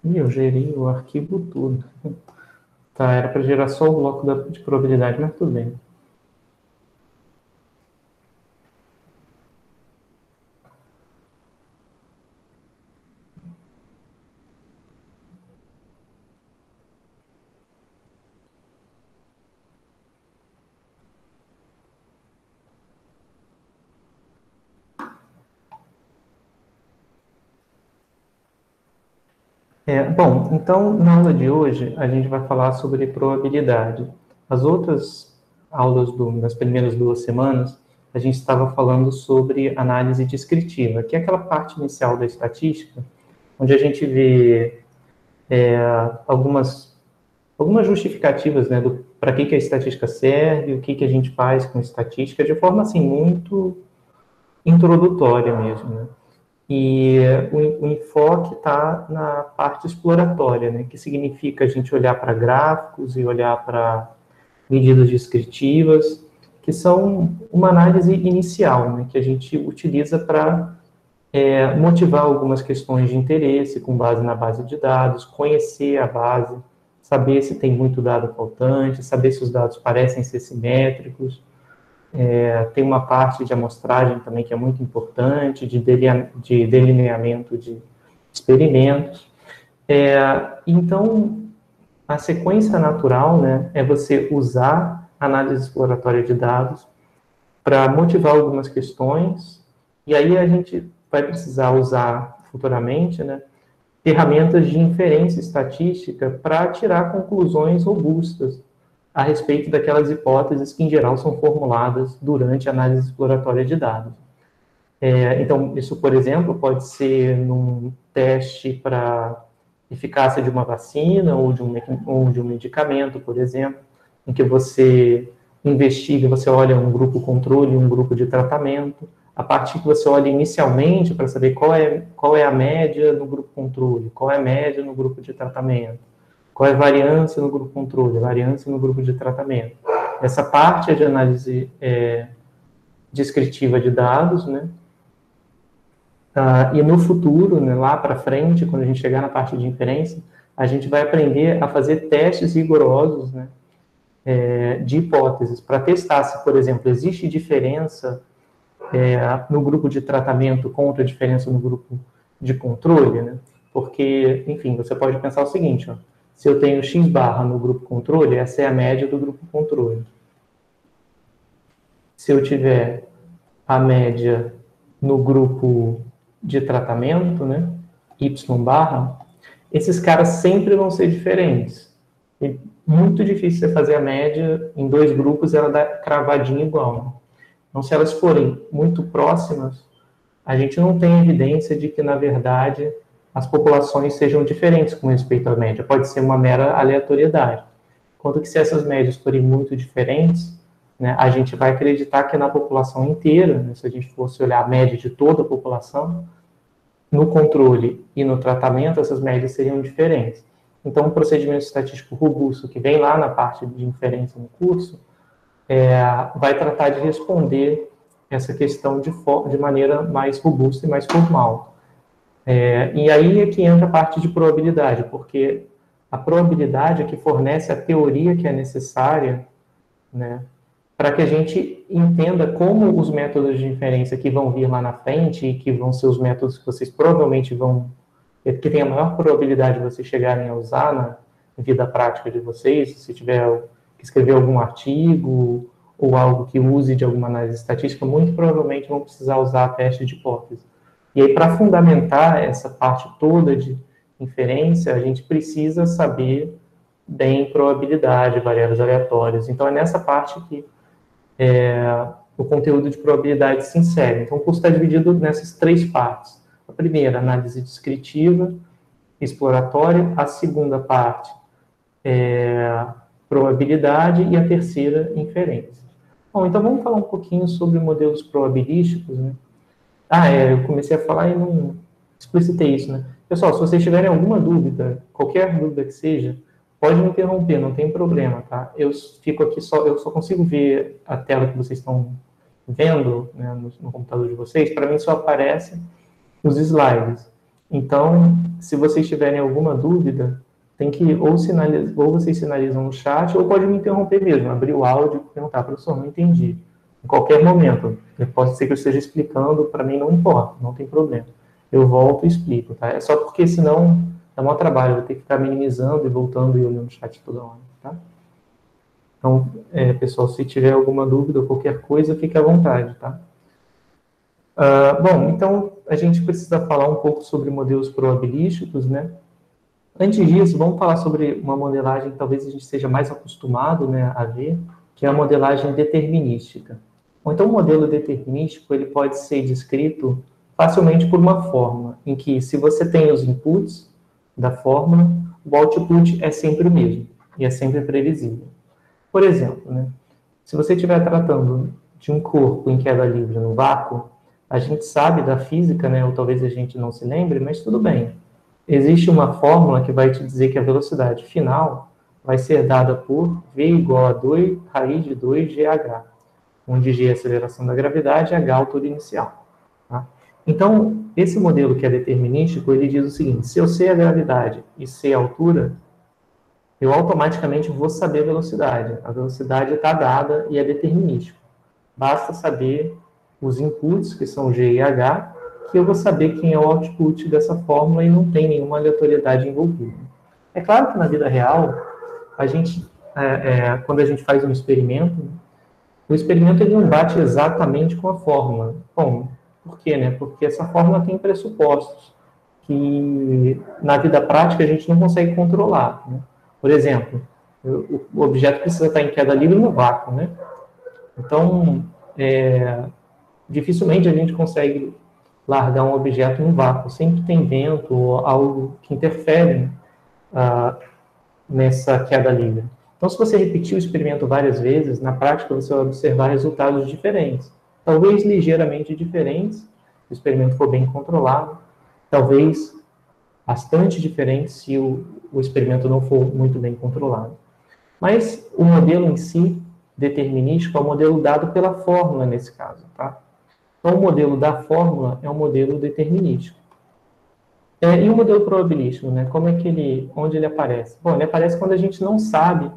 E eu gerei o arquivo todo. Tá, era para gerar só o bloco de probabilidade, mas tudo bem. Bom, então, na aula de hoje, a gente vai falar sobre probabilidade. As outras aulas das primeiras 2 semanas, a gente estava falando sobre análise descritiva, que é aquela parte inicial da estatística, onde a gente vê algumas justificativas, né, para que a estatística serve, o que a gente faz com estatística, de forma, assim, muito introdutória mesmo, né? E o enfoque está na parte exploratória, né, que significa a gente olhar para gráficos e olhar para medidas descritivas, que são uma análise inicial, né, que a gente utiliza para motivar algumas questões de interesse com base na base de dados, conhecer a base, saber se tem muito dado faltante, saber se os dados parecem ser simétricos. Tem uma parte de amostragem também que é muito importante, de delineamento de experimentos. Então, a sequência natural, né, é você usar análise exploratória de dados para motivar algumas questões, e aí a gente vai precisar usar futuramente, né, ferramentas de inferência estatística para tirar conclusões robustas a respeito daquelas hipóteses que, em geral, são formuladas durante a análise exploratória de dados. Então, isso, por exemplo, pode ser num teste para eficácia de uma vacina ou de um medicamento, por exemplo, em que você investiga, você olha um grupo controle e um grupo de tratamento, a partir que você olha inicialmente para saber qual é a média no grupo controle, qual é a média no grupo de tratamento, qual é a variância no grupo controle, a variância no grupo de tratamento. Essa parte é de análise descritiva de dados, né? E no futuro, né, lá para frente, quando a gente chegar na parte de inferência, a gente vai aprender a fazer testes rigorosos, né, de hipóteses, para testar se, por exemplo, existe diferença no grupo de tratamento contra a diferença no grupo de controle, né? Porque, enfim, você pode pensar o seguinte, ó, se eu tenho x barra no grupo controle, essa é a média do grupo controle. Se eu tiver a média no grupo de tratamento, né, y barra, esses caras sempre vão ser diferentes. É muito difícil você fazer a média em 2 grupos e ela dar cravadinha igual, né? Então, se elas forem muito próximas, a gente não tem evidência de que, na verdade, as populações sejam diferentes com respeito à média. Pode ser uma mera aleatoriedade. Enquanto que, se essas médias forem muito diferentes, né, a gente vai acreditar que na população inteira, né, se a gente fosse olhar a média de toda a população, no controle e no tratamento, essas médias seriam diferentes. Então, um procedimento estatístico robusto, que vem lá na parte de inferência no curso, vai tratar de responder essa questão de maneira mais robusta e mais formal. E aí é que entra a parte de probabilidade, porque a probabilidade é que fornece a teoria que é necessária, né, para que a gente entenda como os métodos de inferência que vão vir lá na frente e que vão ser os métodos que vocês provavelmente que tem a maior probabilidade de vocês chegarem a usar na vida prática de vocês, se tiver que escrever algum artigo ou algo que use de alguma análise estatística, muito provavelmente vão precisar usar teste de hipótese. E aí, para fundamentar essa parte toda de inferência, a gente precisa saber bem probabilidade, variáveis aleatórias. Então, é nessa parte que o conteúdo de probabilidade se insere. Então, o curso está dividido nessas 3 partes. A primeira, análise descritiva, exploratória. A segunda parte, probabilidade. E a terceira, inferência. Bom, então vamos falar um pouquinho sobre modelos probabilísticos, né? Eu comecei a falar e não explicitei isso, né? Pessoal, se vocês tiverem alguma dúvida, qualquer dúvida que seja, Pode me interromper, não tem problema, tá? Eu fico aqui eu só consigo ver a tela que vocês estão vendo, né, no computador de vocês. Para mim só aparece os slides. Então, se vocês tiverem alguma dúvida, tem que ou vocês sinalizam no chat, ou pode me interromper mesmo, abrir o áudio e perguntar, professor, não entendi. Em qualquer momento. Pode ser que eu esteja explicando, para mim não importa, não tem problema. Eu volto e explico, tá? É só porque senão dá maior trabalho, eu vou ter que ficar minimizando e voltando e olhando no chat toda hora, tá? Então, pessoal, se tiver alguma dúvida ou qualquer coisa, fique à vontade, tá? Bom, então a gente precisa falar um pouco sobre modelos probabilísticos, né? Antes disso, vamos falar sobre uma modelagem que talvez a gente seja mais acostumado, né, a ver, que é a modelagem determinística. Ou então, o modelo determinístico ele pode ser descrito facilmente por uma fórmula, em que se você tem os inputs da fórmula, o output é sempre o mesmo, e é sempre previsível. Por exemplo, né, se você estiver tratando de um corpo em queda livre no vácuo, a gente sabe da física, né, ou talvez a gente não se lembre, mas tudo bem. Existe uma fórmula que vai te dizer que a velocidade final vai ser dada por V igual a 2 raiz de 2GH, onde G é a aceleração da gravidade e H é a altura inicial. Tá? Então, esse modelo que é determinístico, ele diz o seguinte, se eu sei a gravidade e sei a altura, eu automaticamente vou saber a velocidade. A velocidade está dada e é determinístico. Basta saber os inputs, que são G e H, que eu vou saber quem é o output dessa fórmula e não tem nenhuma aleatoriedade envolvida. É claro que na vida real, a gente, quando a gente faz um experimento, o experimento ele não bate exatamente com a fórmula. Bom, por quê, né? Porque essa fórmula tem pressupostos que na vida prática a gente não consegue controlar, né? Por exemplo, o objeto precisa estar em queda livre no vácuo, né? Então, dificilmente a gente consegue largar um objeto no vácuo. Sempre tem vento ou algo que interfere nessa queda livre. Então, se você repetir o experimento várias vezes, na prática você vai observar resultados diferentes. Talvez ligeiramente diferentes, se o experimento for bem controlado. Talvez bastante diferentes se o experimento não for muito bem controlado. Mas o modelo em si, determinístico, é o modelo dado pela fórmula nesse caso, tá? Então, o modelo da fórmula é um modelo determinístico. E o modelo probabilístico, né? Onde ele aparece? Bom, ele aparece quando a gente não sabe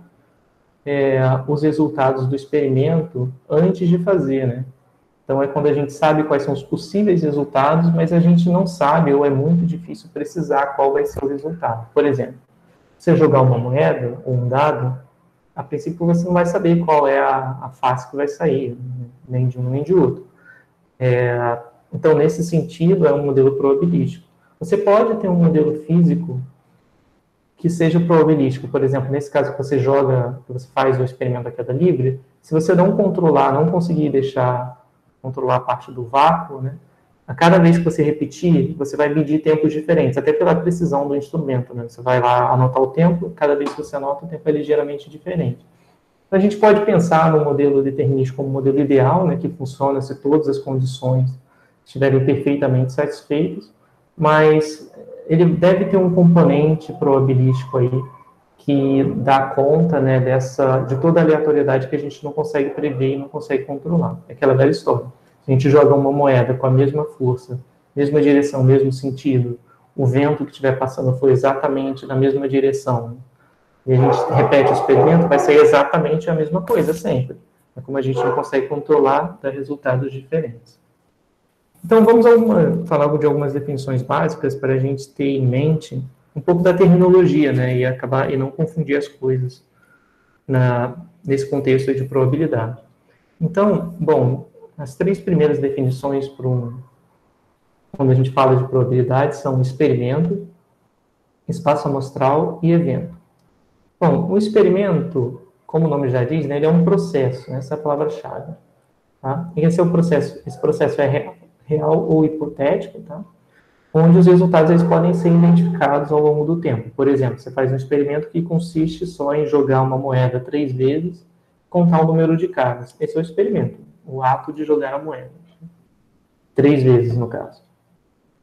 os resultados do experimento antes de fazer, né? Então, é quando a gente sabe quais são os possíveis resultados, mas a gente não sabe, ou é muito difícil precisar qual vai ser o resultado. Por exemplo, você jogar uma moeda ou um dado, a princípio você não vai saber qual é a face que vai sair, nem de um nem de outro. Então, nesse sentido, é um modelo probabilístico. Você pode ter um modelo físico que seja probabilístico. Por exemplo, nesse caso que você faz o experimento da queda livre, se você não conseguir controlar a parte do vácuo, né, a cada vez que você repetir, você vai medir tempos diferentes, até pela precisão do instrumento, né? Você vai lá anotar o tempo, cada vez que você anota, o tempo é ligeiramente diferente. Então, a gente pode pensar no modelo determinístico como modelo ideal, né, que funciona se todas as condições estiverem perfeitamente satisfeitas, mas ele deve ter um componente probabilístico aí que dá conta, né, de toda a aleatoriedade que a gente não consegue prever e não consegue controlar. É aquela velha história. Se a gente joga uma moeda com a mesma força, mesma direção, mesmo sentido, o vento que estiver passando for exatamente na mesma direção, e a gente repete o experimento, vai ser exatamente a mesma coisa sempre. É como a gente não consegue controlar, dá resultados diferentes. Então, vamos falar de algumas definições básicas para a gente ter em mente um pouco da terminologia, né, e não confundir as coisas nesse contexto de probabilidade. Então, bom, as três primeiras definições quando a gente fala de probabilidade são experimento, espaço amostral e evento. Bom, o experimento, como o nome já diz, né, ele é um processo, né, essa é a palavra-chave. Tá? Esse processo é real ou hipotético, tá? Onde os resultados eles podem ser identificados ao longo do tempo. Por exemplo, você faz um experimento que consiste só em jogar uma moeda 3 vezes, contar o número de caras. Esse é o experimento, o ato de jogar a moeda. 3 vezes, no caso.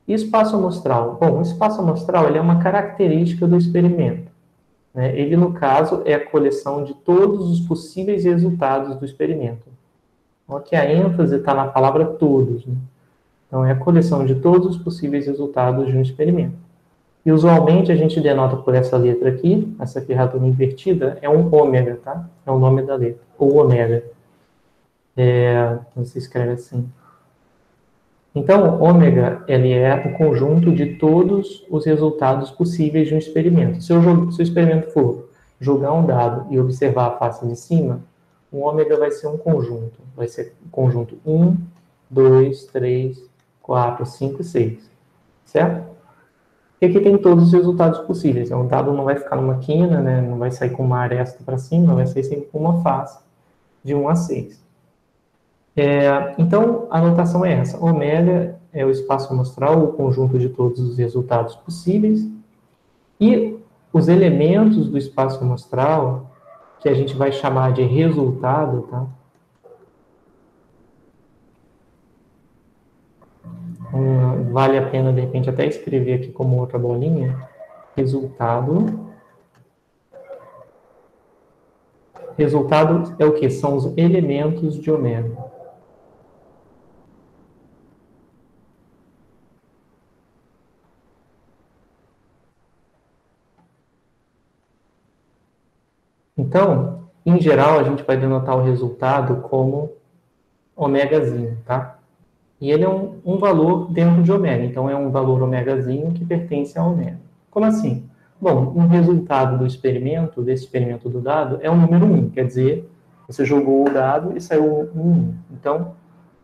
E espaço amostral? Bom, o espaço amostral ele é uma característica do experimento. né? Ele, no caso, é a coleção de todos os possíveis resultados do experimento. Então, aqui a ênfase está na palavra todos, né? Então, é a coleção de todos os possíveis resultados de um experimento. E, usualmente, a gente denota por essa letra aqui, essa ferradura invertida, é um ômega, tá? É o nome da letra, ou ômega. Então, se escreve assim. Então, ômega, ele é o conjunto de todos os resultados possíveis de um experimento. Se o experimento for jogar um dado e observar a face de cima, o ômega vai ser um conjunto. Vai ser o conjunto 1, 2, 3, 4, 5 e 6. Certo? E aqui tem todos os resultados possíveis. Então, o dado não vai ficar numa quina, né? Não vai sair com uma aresta para cima, vai sair sempre com uma face de 1 a 6. Então, a notação é essa. Ômega é o espaço amostral, o conjunto de todos os resultados possíveis. E os elementos do espaço amostral, que a gente vai chamar de resultado, tá? Vale a pena, de repente, até escrever aqui como outra bolinha. Resultado. Resultado é o quê? São os elementos de ômega. Então, em geral, a gente vai denotar o resultado como ômegazinho, tá? E ele é um valor dentro de ômega. Então, é um valor ômegazinho que pertence a ômega. Como assim? Bom, um resultado do experimento, desse experimento do dado, é um número 1. Quer dizer, você jogou o dado e saiu um 1. Então,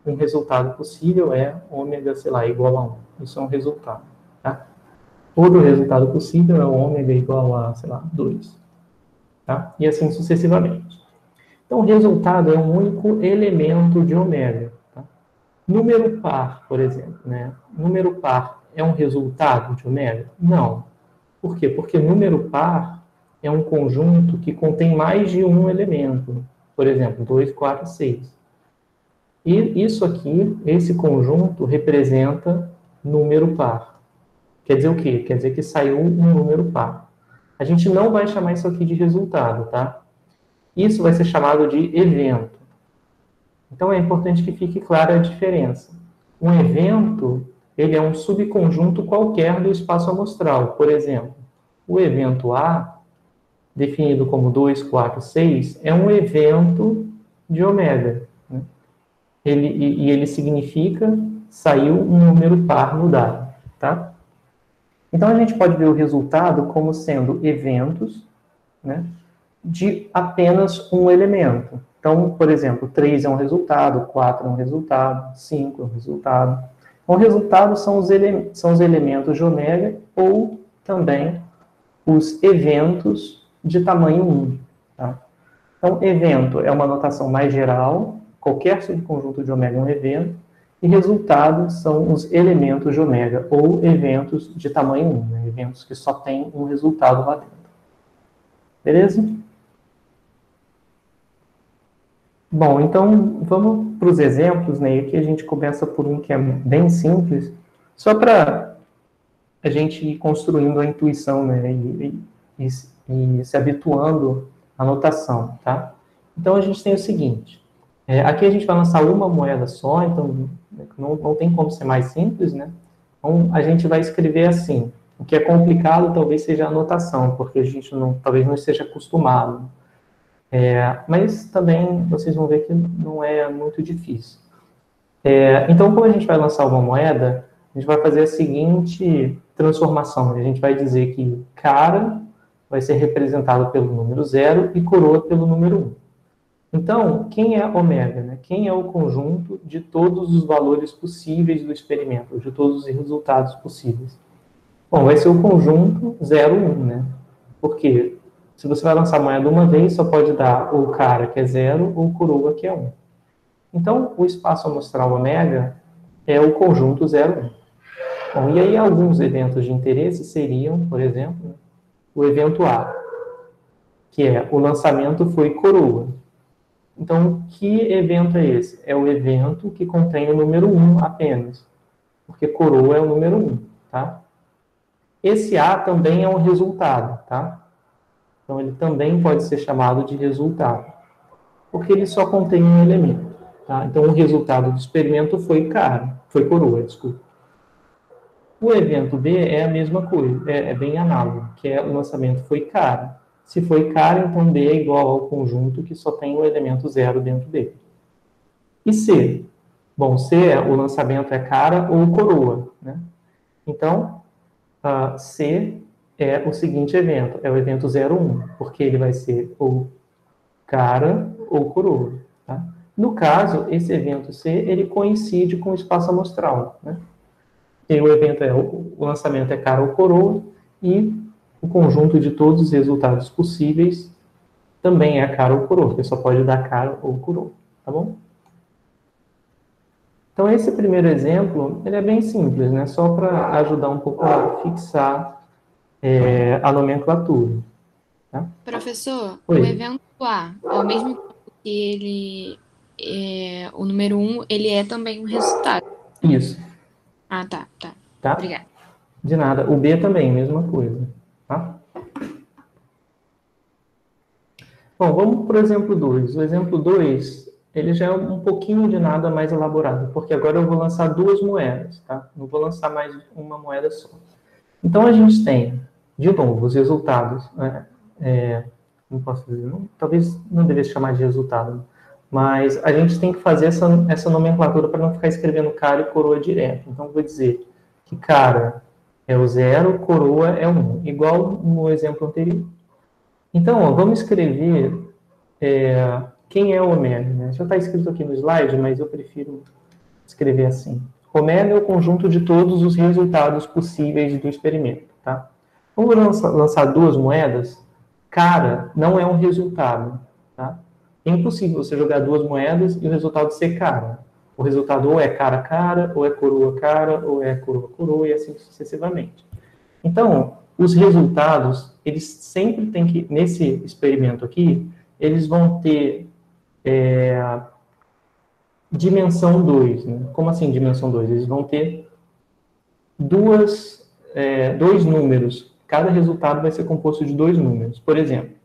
um resultado possível é ômega, sei lá, igual a 1. Isso é um resultado, tá? Todo resultado possível é ômega igual a, sei lá, 2. Tá? E assim sucessivamente. Então, o resultado é um único elemento de ômega. Tá? Número par, por exemplo. Né? Número par é um resultado de ômega? Não. Por quê? Porque número par é um conjunto que contém mais de um elemento. Por exemplo, 2, 4, 6. E isso aqui, esse conjunto, representa número par. Quer dizer o quê? Quer dizer que saiu um número par. A gente não vai chamar isso aqui de resultado, tá? Isso vai ser chamado de evento. Então, é importante que fique clara a diferença. Um evento, ele é um subconjunto qualquer do espaço amostral. Por exemplo, o evento A, definido como 2, 4, 6, é um evento de ômega. Né? Ele significa saiu um número par no dado. Tá? Então, a gente pode ver o resultado como sendo eventos, né, de apenas um elemento. Então, por exemplo, 3 é um resultado, 4 é um resultado, 5 é um resultado. Então, o resultado são os elementos de ômega ou também os eventos de tamanho 1. Tá? Então, evento é uma notação mais geral, qualquer subconjunto de ômega é um evento, e resultados são os elementos de ômega, ou eventos de tamanho 1, né? Eventos que só têm um resultado lá dentro. Beleza? Bom, então vamos para os exemplos, né? Aqui a gente começa por um que é bem simples, só para a gente ir construindo a intuição, né? E se habituando à notação, tá? Então a gente tem o seguinte: aqui a gente vai lançar uma moeda só, então não tem como ser mais simples, né? Então a gente vai escrever assim. O que é complicado talvez seja a anotação, porque a gente talvez não esteja acostumado. Mas também vocês vão ver que não é muito difícil. Então, como a gente vai lançar uma moeda, a gente vai fazer a seguinte transformação. A gente vai dizer que cara vai ser representado pelo número 0 e coroa pelo número 1. Então, quem é ômega? Né? Quem é o conjunto de todos os valores possíveis do experimento, de todos os resultados possíveis? Bom, vai ser o conjunto 0, 1, né? Porque se você vai lançar a moeda uma vez, só pode dar o cara, que é 0, ou coroa, que é 1. Então, o espaço amostral ômega é o conjunto 0, 1. Bom, e aí alguns eventos de interesse seriam, por exemplo, o evento A, que é o lançamento foi coroa. Então, que evento é esse? É o evento que contém o número 1 apenas, porque coroa é o número 1, tá? Esse A também é um resultado, tá? Então, ele também pode ser chamado de resultado, porque ele só contém um elemento. Tá? Então, o resultado do experimento foi coroa, desculpa. O evento B é a mesma coisa, é bem análogo, que é o lançamento foi cara. Se foi cara, então B é igual ao conjunto que só tem o elemento 0 dentro dele. E C? Bom, C, o lançamento é cara ou coroa, né? Então, C é o seguinte evento, é o evento 01, porque ele vai ser ou cara ou coroa. Tá? No caso, esse evento C, ele coincide com o espaço amostral, né? E o evento o lançamento é cara ou coroa, e o conjunto de todos os resultados possíveis também é cara ou coroa, porque só pode dar cara ou coroa, tá bom? Então, esse primeiro exemplo, ele é bem simples, né? Só para ajudar um pouco a fixar a nomenclatura. Tá? Professor, Oi. o evento A, ao mesmo tempo que o número 1, ele é também um resultado. Isso. Ah, tá. Tá? Obrigada. De nada. O B também, mesma coisa. Tá? Bom, vamos para o exemplo 2. O exemplo 2, ele já é um pouquinho de nada mais elaborado, porque agora eu vou lançar duas moedas, tá? Não vou lançar mais uma moeda só. Então, a gente tem, de novo, os resultados. Não posso dizer, talvez não devesse chamar de resultado, mas a gente tem que fazer essa nomenclatura para não ficar escrevendo cara e coroa direto. Então, vou dizer que cara é o 0, coroa é 1, igual no exemplo anterior. Então, vamos escrever quem é o ômega. Né? Já está escrito aqui no slide, mas eu prefiro escrever assim. Ômega é o conjunto de todos os resultados possíveis do experimento. Tá? Vamos lançar duas moedas. Cara não é um resultado. Tá? É impossível você jogar duas moedas e o resultado ser cara. O resultado ou é cara, ou é coroa, ou é coroa, e assim sucessivamente. Então, os resultados, eles sempre têm que, nesse experimento aqui, eles vão ter dimensão 2. Né? Como assim dimensão 2? Eles vão ter dois números. Cada resultado vai ser composto de dois números. Por exemplo,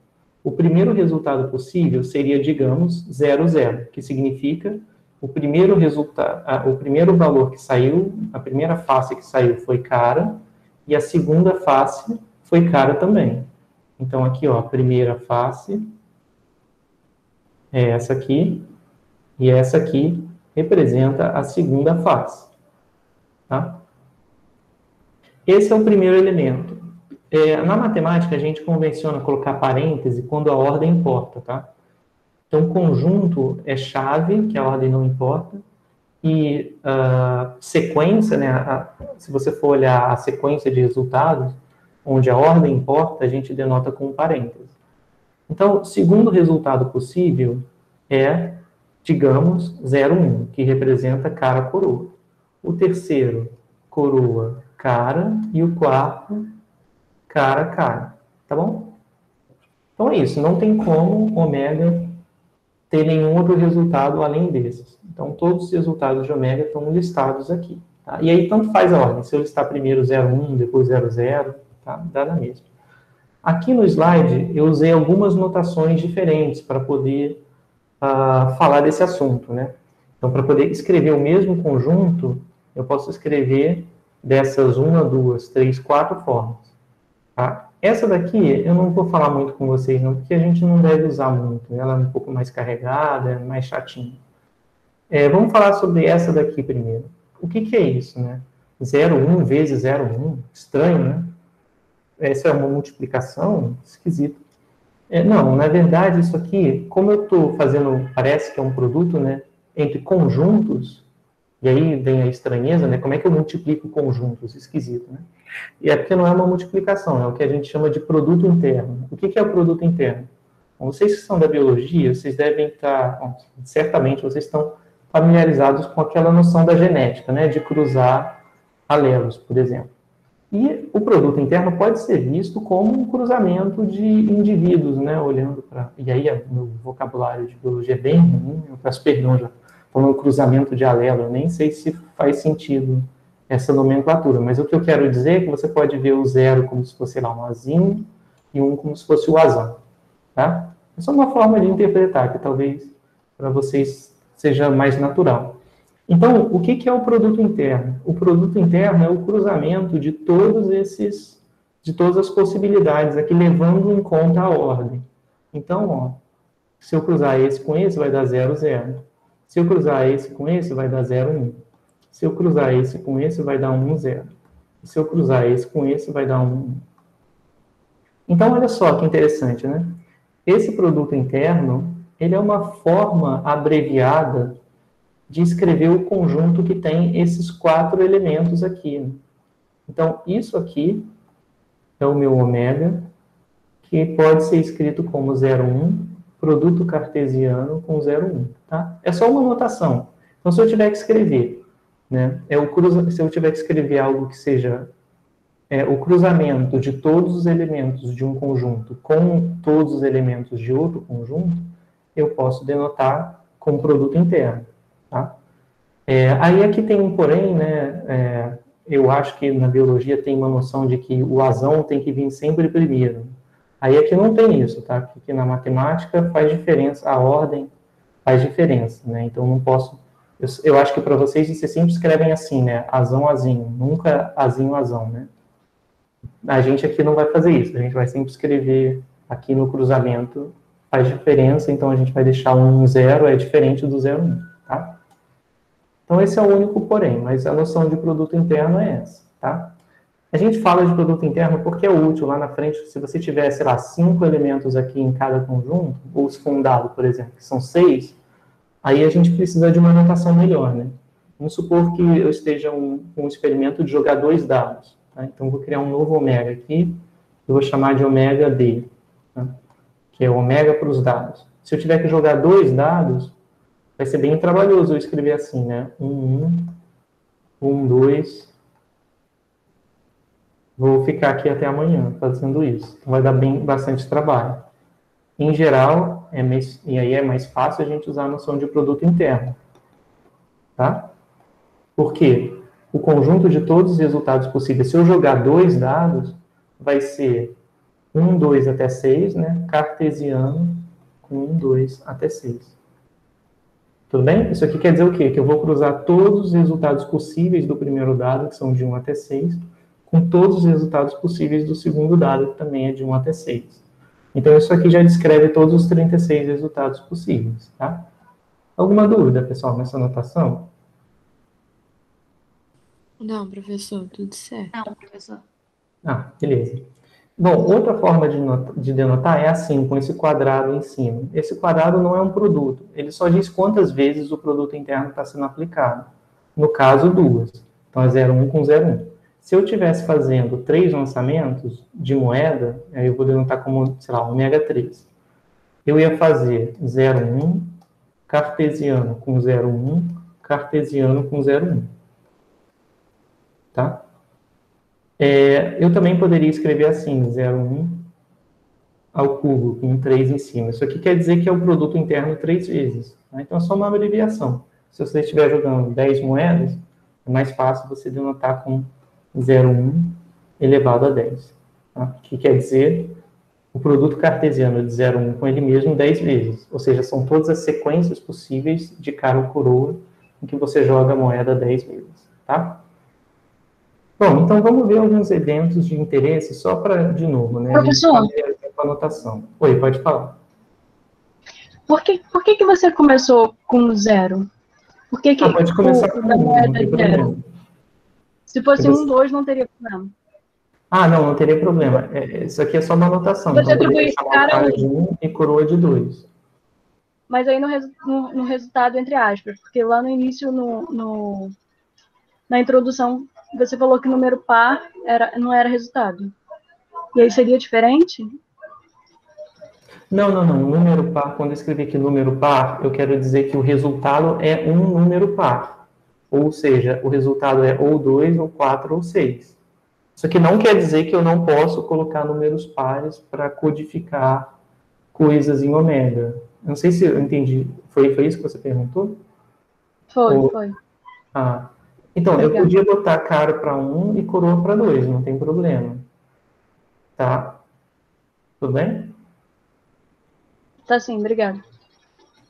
o primeiro resultado possível seria, digamos, 0, 0, que significa o primeiro resultado, o primeiro valor que saiu, a primeira face que saiu foi cara, e a segunda face foi cara também. Então, aqui, ó, a primeira face é essa aqui, e essa aqui representa a segunda face. Tá? Esse é o primeiro elemento. Na matemática, a gente convenciona colocar parêntese quando a ordem importa, tá? Então, conjunto é chave, que a ordem não importa, e sequência, né, se você for olhar a sequência de resultados, onde a ordem importa, a gente denota com parêntese. Então, o segundo resultado possível é, digamos, 0, 1, que representa cara, coroa. O terceiro, coroa, cara, e o quarto, cara. Tá bom? Então é isso, não tem como ômega ter nenhum outro resultado além desses. Então, todos os resultados de ômega estão listados aqui. Tá? E aí, tanto faz a ordem. Se eu listar primeiro 0,1, depois 0,0, tá? Dá na mesma. Aqui no slide, eu usei algumas notações diferentes para poder falar desse assunto, né? Então, para poder escrever o mesmo conjunto, eu posso escrever dessas 1, 2, 3, 4 formas. Tá? Essa daqui, eu não vou falar muito com vocês, não, porque a gente não deve usar muito. Ela é um pouco mais carregada, é mais chatinha. Vamos falar sobre essa daqui primeiro. O que é isso, né? 0,1 vezes 0,1, estranho, né? Essa é uma multiplicação? Esquisito. Não, na verdade, isso aqui, como eu estou fazendo, parece que é um produto, né? Entre conjuntos, e aí vem a estranheza, né? Como é que eu multiplico conjuntos? Esquisito, né? E é porque não é uma multiplicação, é o que a gente chama de produto interno. O que é o produto interno? Bom, vocês que são da biologia, vocês devem estar, certamente vocês estão familiarizados com aquela noção da genética, né? De cruzar alelos, por exemplo. E o produto interno pode ser visto como um cruzamento de indivíduos, né? Olhando para... E aí, meu vocabulário de biologia é bem ruim, eu peço perdão já, falando cruzamento de alelo, eu nem sei se faz sentido essa nomenclatura, mas o que eu quero dizer é que você pode ver o 0 como se fosse lá um azinho, e 1 como se fosse o azão, tá? É só uma forma de interpretar, que talvez para vocês seja mais natural. Então, o que é o produto interno? O produto interno é o cruzamento de de todas as possibilidades, aqui levando em conta a ordem. Então, ó, se eu cruzar esse com esse, vai dar 0, 0. Se eu cruzar esse com esse, vai dar 0, 1. Se eu cruzar esse com esse, vai dar 1, 0. E se eu cruzar esse com esse, vai dar 1, 1. Então, olha só que interessante, né? Esse produto interno, ele é uma forma abreviada de escrever o conjunto que tem esses 4 elementos aqui. Né? Então, isso aqui é o meu ômega, que pode ser escrito como 0,1, produto cartesiano com 0,1. Tá? É só uma notação. Então, se eu tiver que escrever, né, se eu tiver que escrever algo que seja o cruzamento de todos os elementos de um conjunto com todos os elementos de outro conjunto, eu posso denotar com produto interno. Tá? Aí aqui tem um porém, né? Eu acho que na biologia tem uma noção de que o azão tem que vir sempre primeiro. Aí aqui não tem isso, tá? Porque na matemática faz diferença, a ordem faz diferença, né? Então não posso... Eu acho que para vocês sempre escrevem assim, né? Azão, azinho, nunca azinho, azão, né? A gente aqui não vai fazer isso, a gente vai sempre escrever aqui no cruzamento, faz diferença, então a gente vai deixar um 0, é diferente do 0, 1, tá? Então, esse é o único porém, mas a noção de produto interno é essa, tá? A gente fala de produto interno porque é útil lá na frente, se você tiver, sei lá, 5 elementos aqui em cada conjunto, ou se for um dado, por exemplo, que são 6, aí a gente precisa de uma notação melhor, né? Vamos supor que eu esteja com um experimento de jogar 2 dados, tá? Então, eu vou criar um novo ômega aqui, eu vou chamar de ômega D, tá? Que é o ômega para os dados. Se eu tiver que jogar 2 dados, vai ser bem trabalhoso eu escrever assim, né? 1, 2. Vou ficar aqui até amanhã fazendo isso. Então, vai dar bastante trabalho. Em geral, e aí é mais fácil a gente usar a noção de produto interno. Tá? Por quê? O conjunto de todos os resultados possíveis, se eu jogar 2 dados, vai ser 1, 2 até 6, né? Cartesiano com 1, 2 até 6. Tudo bem? Isso aqui quer dizer o quê? Que eu vou cruzar todos os resultados possíveis do primeiro dado, que são de 1 até 6, com todos os resultados possíveis do segundo dado, que também é de 1 até 6. Então, isso aqui já descreve todos os 36 resultados possíveis, tá? Alguma dúvida, pessoal, nessa anotação? Não, professor, tudo certo. Não, professor. Ah, beleza. Bom, outra forma de denotar é assim, com esse quadrado em cima. Esse quadrado não é um produto, ele só diz quantas vezes o produto interno está sendo aplicado. No caso, 2. Então, é 0,1 com 0,1. Se eu estivesse fazendo 3 lançamentos de moeda, aí eu vou denotar como, sei lá, ômega 3. Eu ia fazer 0,1, cartesiano com 0,1, cartesiano com 0,1. Tá? Eu também poderia escrever assim, 0,1 ao cubo, com 3 em cima. Isso aqui quer dizer que é o produto interno 3 vezes. Tá? Então, é só uma abreviação. Se você estiver jogando 10 moedas, é mais fácil você denotar com 0,1 elevado a 10. Tá? Que quer dizer o produto cartesiano de 0,1 com ele mesmo 10 vezes. Ou seja, são todas as sequências possíveis de cara ou coroa em que você joga a moeda 10 vezes. Tá? Bom, então vamos ver alguns eventos de interesse, só para, de novo, né? Professor, a gente fazer a anotação. Oi, pode falar. por que você começou com 0? Por que Pode começar o com da 1, moeda não tem é 0? problema. Se fosse 1, 2, não teria problema. Não teria problema. Isso aqui é só uma anotação. Você Então, eu poderia atribui chamar o cara cara de 1 e coroa de 2. Mas aí no resultado, entre aspas, porque lá no início, na introdução, você falou que número par não era resultado. E aí seria diferente? Não. Número par, quando eu escrevi aqui número par, eu quero dizer que o resultado é um número par. Ou seja, o resultado é ou 2, ou 4, ou 6. Isso aqui não quer dizer que eu não posso colocar números pares para codificar coisas em ômega. Não sei se eu entendi. Foi isso que você perguntou? Foi. Então, Obrigada. eu podia botar cara para 1 e coroa para 2, não tem problema. Tá? Tudo bem? Tá sim, obrigada.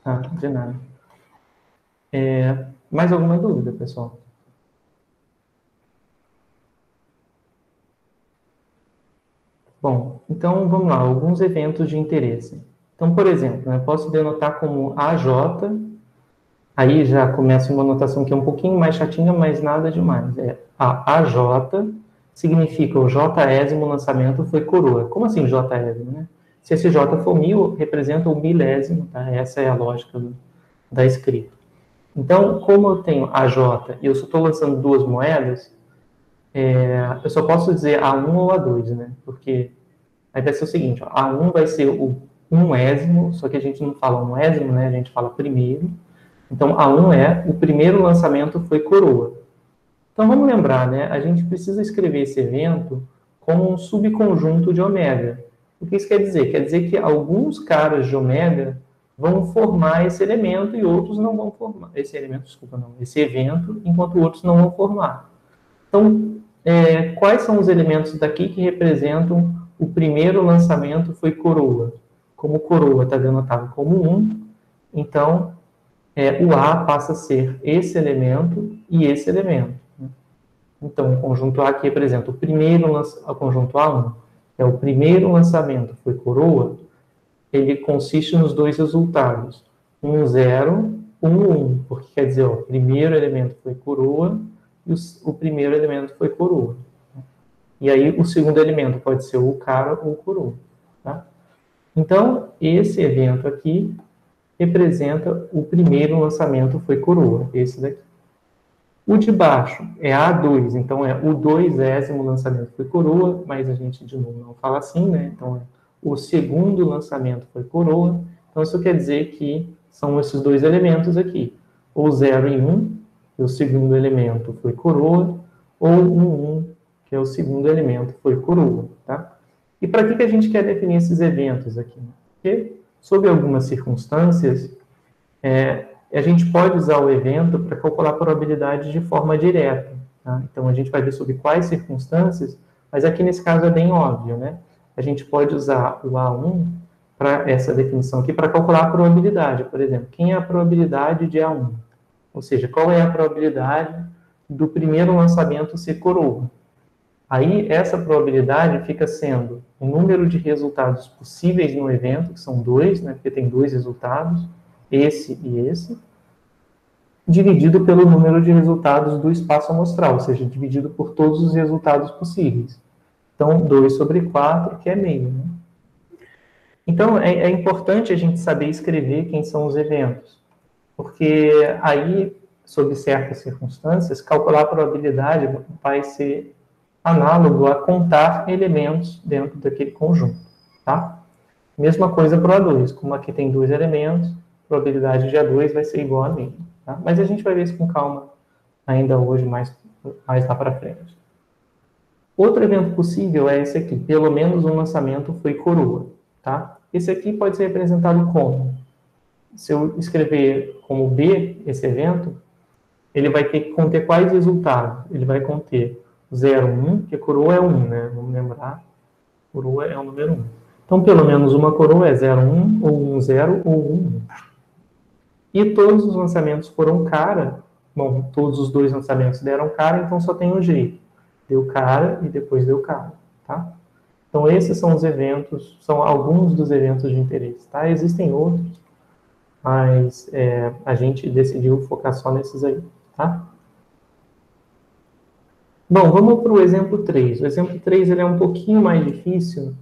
Ah, de nada. Mais alguma dúvida, pessoal? Bom, então vamos lá, alguns eventos de interesse. Então, por exemplo, né, posso denotar como AJ, aí já começa uma notação que é um pouquinho mais chatinha, mas nada demais. A AJ significa o Jésimo lançamento foi coroa. Como assim Jésimo, né? Se esse J for 1000, representa o milésimo, tá? Essa é a lógica da escrita. Então, como eu tenho AJ e eu só estou lançando duas moedas, eu só posso dizer A1 ou A2, né? Porque aí vai ser o seguinte, ó, A1 vai ser o unésimo, só que a gente não fala unésimo, né? A gente fala primeiro. Então, A1 é o primeiro lançamento foi coroa. Então, vamos lembrar, né? A gente precisa escrever esse evento como um subconjunto de ômega. O que isso quer dizer? Quer dizer que alguns caras de ômega vão formar esse elemento e outros não vão formar. Esse elemento, desculpa, não. Esse evento, enquanto outros não vão formar. Então, quais são os elementos daqui que representam o primeiro lançamento foi coroa? Como coroa está denotado como 1, então o A passa a ser esse elemento e esse elemento. Então, o conjunto A que representa o conjunto A1, é o primeiro lançamento foi coroa, ele consiste nos dois resultados, 1, 0, 1, 1, porque quer dizer, o primeiro elemento foi coroa e o primeiro elemento foi coroa. E aí o segundo elemento pode ser o cara ou o coroa. Tá? Então, esse evento aqui representa o primeiro lançamento foi coroa, esse daqui. O de baixo é A2, então é o 2º lançamento foi coroa, mas a gente de novo não fala assim, né? Então o segundo lançamento foi coroa. Então isso quer dizer que são esses dois elementos aqui, ou 0 e 1, que o segundo elemento foi coroa, ou 1, 1, que é o segundo elemento foi coroa, tá? E para que a gente quer definir esses eventos aqui? Porque, sob algumas circunstâncias, a gente pode usar o evento para calcular a probabilidade de forma direta. Tá? Então, a gente vai ver sobre quais circunstâncias, mas aqui nesse caso é bem óbvio, né? A gente pode usar o A1 para essa definição aqui para calcular a probabilidade. Por exemplo, quem é a probabilidade de A1? Ou seja, qual é a probabilidade do primeiro lançamento ser coroa? Aí, essa probabilidade fica sendo o número de resultados possíveis no evento, que são 2, né? Porque tem 2 resultados, esse e esse, dividido pelo número de resultados do espaço amostral, ou seja, dividido por todos os resultados possíveis. Então, 2 sobre 4, que é meio. Né? Então, é importante a gente saber escrever quem são os eventos, porque aí, sob certas circunstâncias, calcular a probabilidade vai ser análogo a contar elementos dentro daquele conjunto. Tá? Mesma coisa para o A2, como aqui tem 2 elementos, a probabilidade de A2 vai ser igual a meio. Tá? Mas a gente vai ver isso com calma ainda hoje, mais lá para frente. Outro evento possível é esse aqui, pelo menos um lançamento foi coroa. Tá? Esse aqui pode ser representado como? Se eu escrever como B, esse evento, ele vai ter que conter quais resultados? Ele vai conter 0, 1, porque coroa é 1, né? Vamos lembrar, coroa é o número 1. Então, pelo menos uma coroa é 0, 1, ou 1, 0, ou 1, 1. E todos os lançamentos foram cara. Bom, todos os dois lançamentos deram cara, então só tem um jeito. Deu cara e depois deu cara, tá? Então, esses são os eventos, são alguns dos eventos de interesse, tá? Existem outros, mas a gente decidiu focar só nesses aí, tá? Bom, vamos para o exemplo 3. O exemplo 3 ele é um pouquinho mais difícil.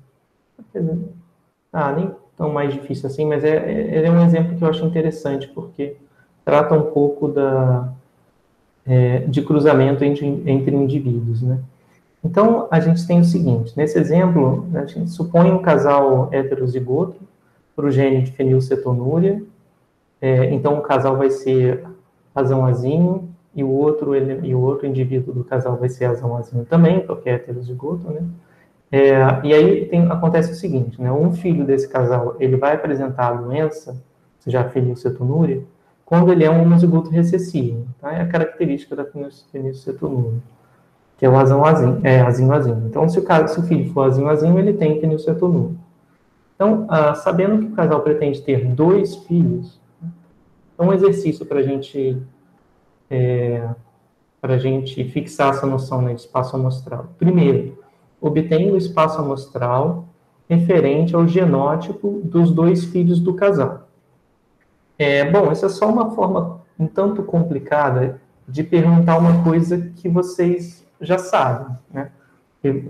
Nem tão mais difícil assim, mas ele é um exemplo que eu acho interessante, porque trata um pouco de cruzamento entre indivíduos, né? Então, a gente tem o seguinte, nesse exemplo, a gente supõe um casal heterozigoto para o gene de fenilcetonúria, então o casal vai ser azão azinho, e o outro indivíduo do casal vai ser azão azinho também, porque é heterozigoto, né? E aí acontece o seguinte, né? Um filho desse casal, ele vai apresentar a doença, ou seja, a fenilcetonúria, quando ele é um homozigoto recessivo, tá? É a característica da fenilcetonúria, que é o azão azinho, azinho. Então, se o filho for azinho, ele tem fenilcetonúria. Então, sabendo que o casal pretende ter 2 filhos, um exercício para a gente fixar essa noção, né, de espaço amostral. Primeiro, obtenha o espaço amostral referente ao genótipo dos 2 filhos do casal. Bom, essa é só uma forma um tanto complicada de perguntar uma coisa que vocês já sabem, né?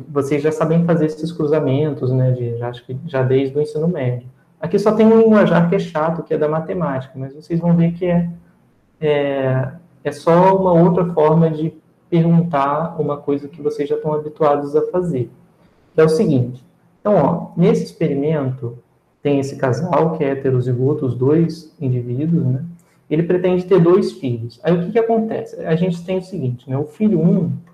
Vocês já sabem fazer esses cruzamentos, né? Acho que já desde o ensino médio. Aqui só tem um linguajar que é chato, que é da matemática, mas vocês vão ver que é só uma outra forma de perguntar uma coisa que vocês já estão habituados a fazer. Que é o seguinte. Então, ó, nesse experimento, tem esse casal que é heterozigoto, os 2 indivíduos, né? Ele pretende ter 2 filhos. Aí o que acontece? A gente tem o seguinte, né? O filho 1,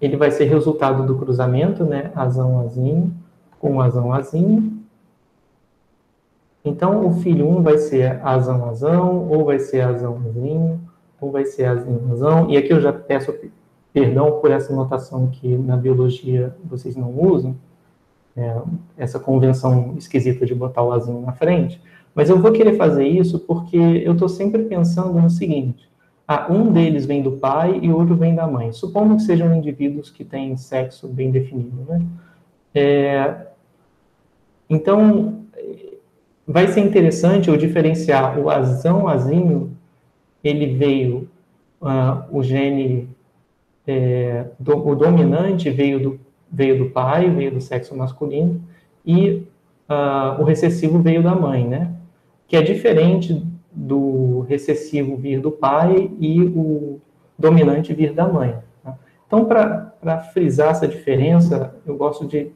ele vai ser resultado do cruzamento, né? Azão, azinho, com azão, azinho. Então, o filho 1 vai ser azão, azão, ou vai ser azão, azinho, ou vai ser azinho, azão. E aqui eu já peço perdão por essa notação que na biologia vocês não usam, essa convenção esquisita de botar o azinho na frente, mas eu vou querer fazer isso porque eu estou sempre pensando no seguinte, um deles vem do pai e o outro vem da mãe. Supondo que sejam indivíduos que têm sexo bem definido, né? Então, vai ser interessante eu diferenciar o azão, azinho, ele veio, o gene, o dominante veio do pai, veio do sexo masculino, e o recessivo veio da mãe, né? Que é diferente do recessivo vir do pai e o dominante vir da mãe. Tá? Então, para frisar essa diferença, eu gosto de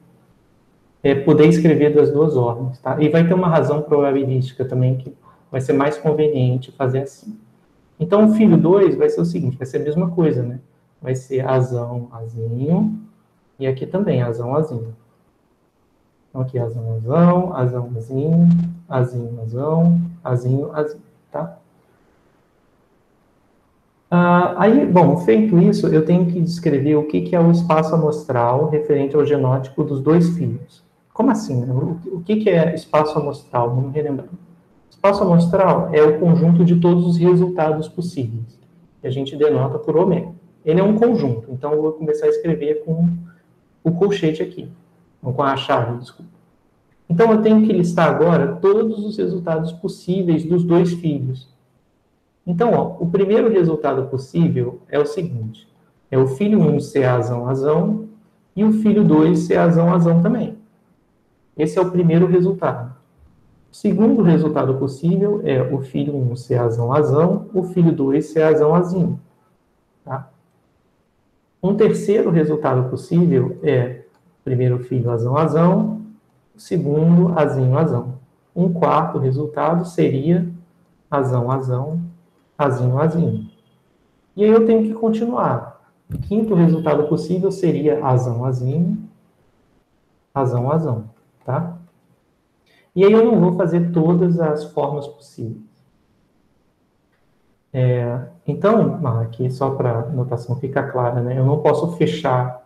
poder escrever das 2 ordens. Tá? E vai ter uma razão probabilística também, que vai ser mais conveniente fazer assim. Então, o filho 2 vai ser o seguinte, vai ser a mesma coisa, né? Vai ser azão, azinho, e aqui também, azão, azinho. Então, aqui, azão, azão, azão, azinho, azinho, azão, azinho, azinho, tá? Aí, bom, feito isso, eu tenho que descrever o que é o espaço amostral referente ao genótipo dos 2 filhos. Como assim? Né? O que é espaço amostral? Vamos relembrar. Espaço amostral é o conjunto de todos os resultados possíveis, que a gente denota por ômega. Ele é um conjunto, então eu vou começar a escrever com o colchete aqui, ou com a chave, desculpa. Então eu tenho que listar agora todos os resultados possíveis dos 2 filhos. Então, ó, o primeiro resultado possível é o seguinte, é o filho 1 ser azão, azão, e o filho 2 ser azão, azão também. Esse é o primeiro resultado. O segundo resultado possível é o filho 1 ser azão, azão, o filho 2 ser azão, azinho. Tá? Um terceiro resultado possível é o primeiro filho azão, azão, o segundo azinho, azão. Um quarto resultado seria azão, azão, azinho, azinho. E aí eu tenho que continuar. O quinto resultado possível seria azão, azinho, azão, azão. Tá? E aí eu não vou fazer todas as formas possíveis. Então, aqui só para a notação ficar clara, né? Eu não posso fechar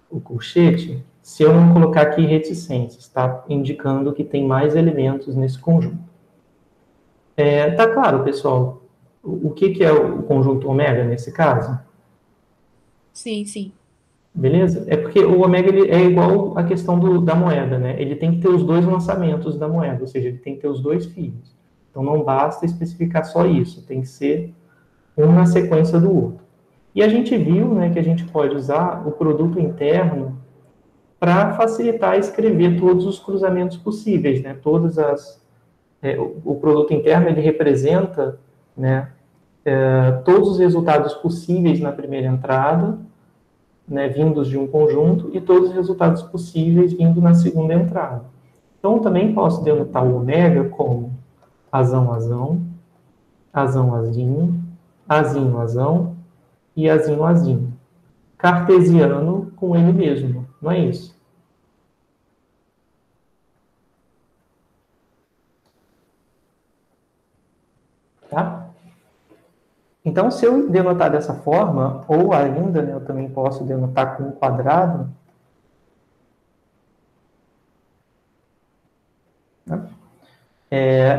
o colchete se eu não colocar aqui reticências, tá? Indicando que tem mais elementos nesse conjunto. Tá claro, pessoal, o que é o conjunto ômega nesse caso? Sim, sim. Beleza? É porque o ômega ele é igual à questão da moeda, né? Ele tem que ter os 2 lançamentos da moeda, ou seja, ele tem que ter os 2 fios. Então não basta especificar só isso, tem que ser um na sequência do outro. E a gente viu, né, que a gente pode usar o produto interno para facilitar escrever todos os cruzamentos possíveis, né? O produto interno ele representa, né, todos os resultados possíveis na primeira entrada, né, vindos de um conjunto, e todos os resultados possíveis vindo na segunda entrada. Então, também posso denotar o ômega como azão, azão, azão, azinho, azinho, azão e azinho, azinho. Cartesiano com ele mesmo, não é isso? Tá? Então, se eu denotar dessa forma, ou ainda, né, eu também posso denotar com um quadrado,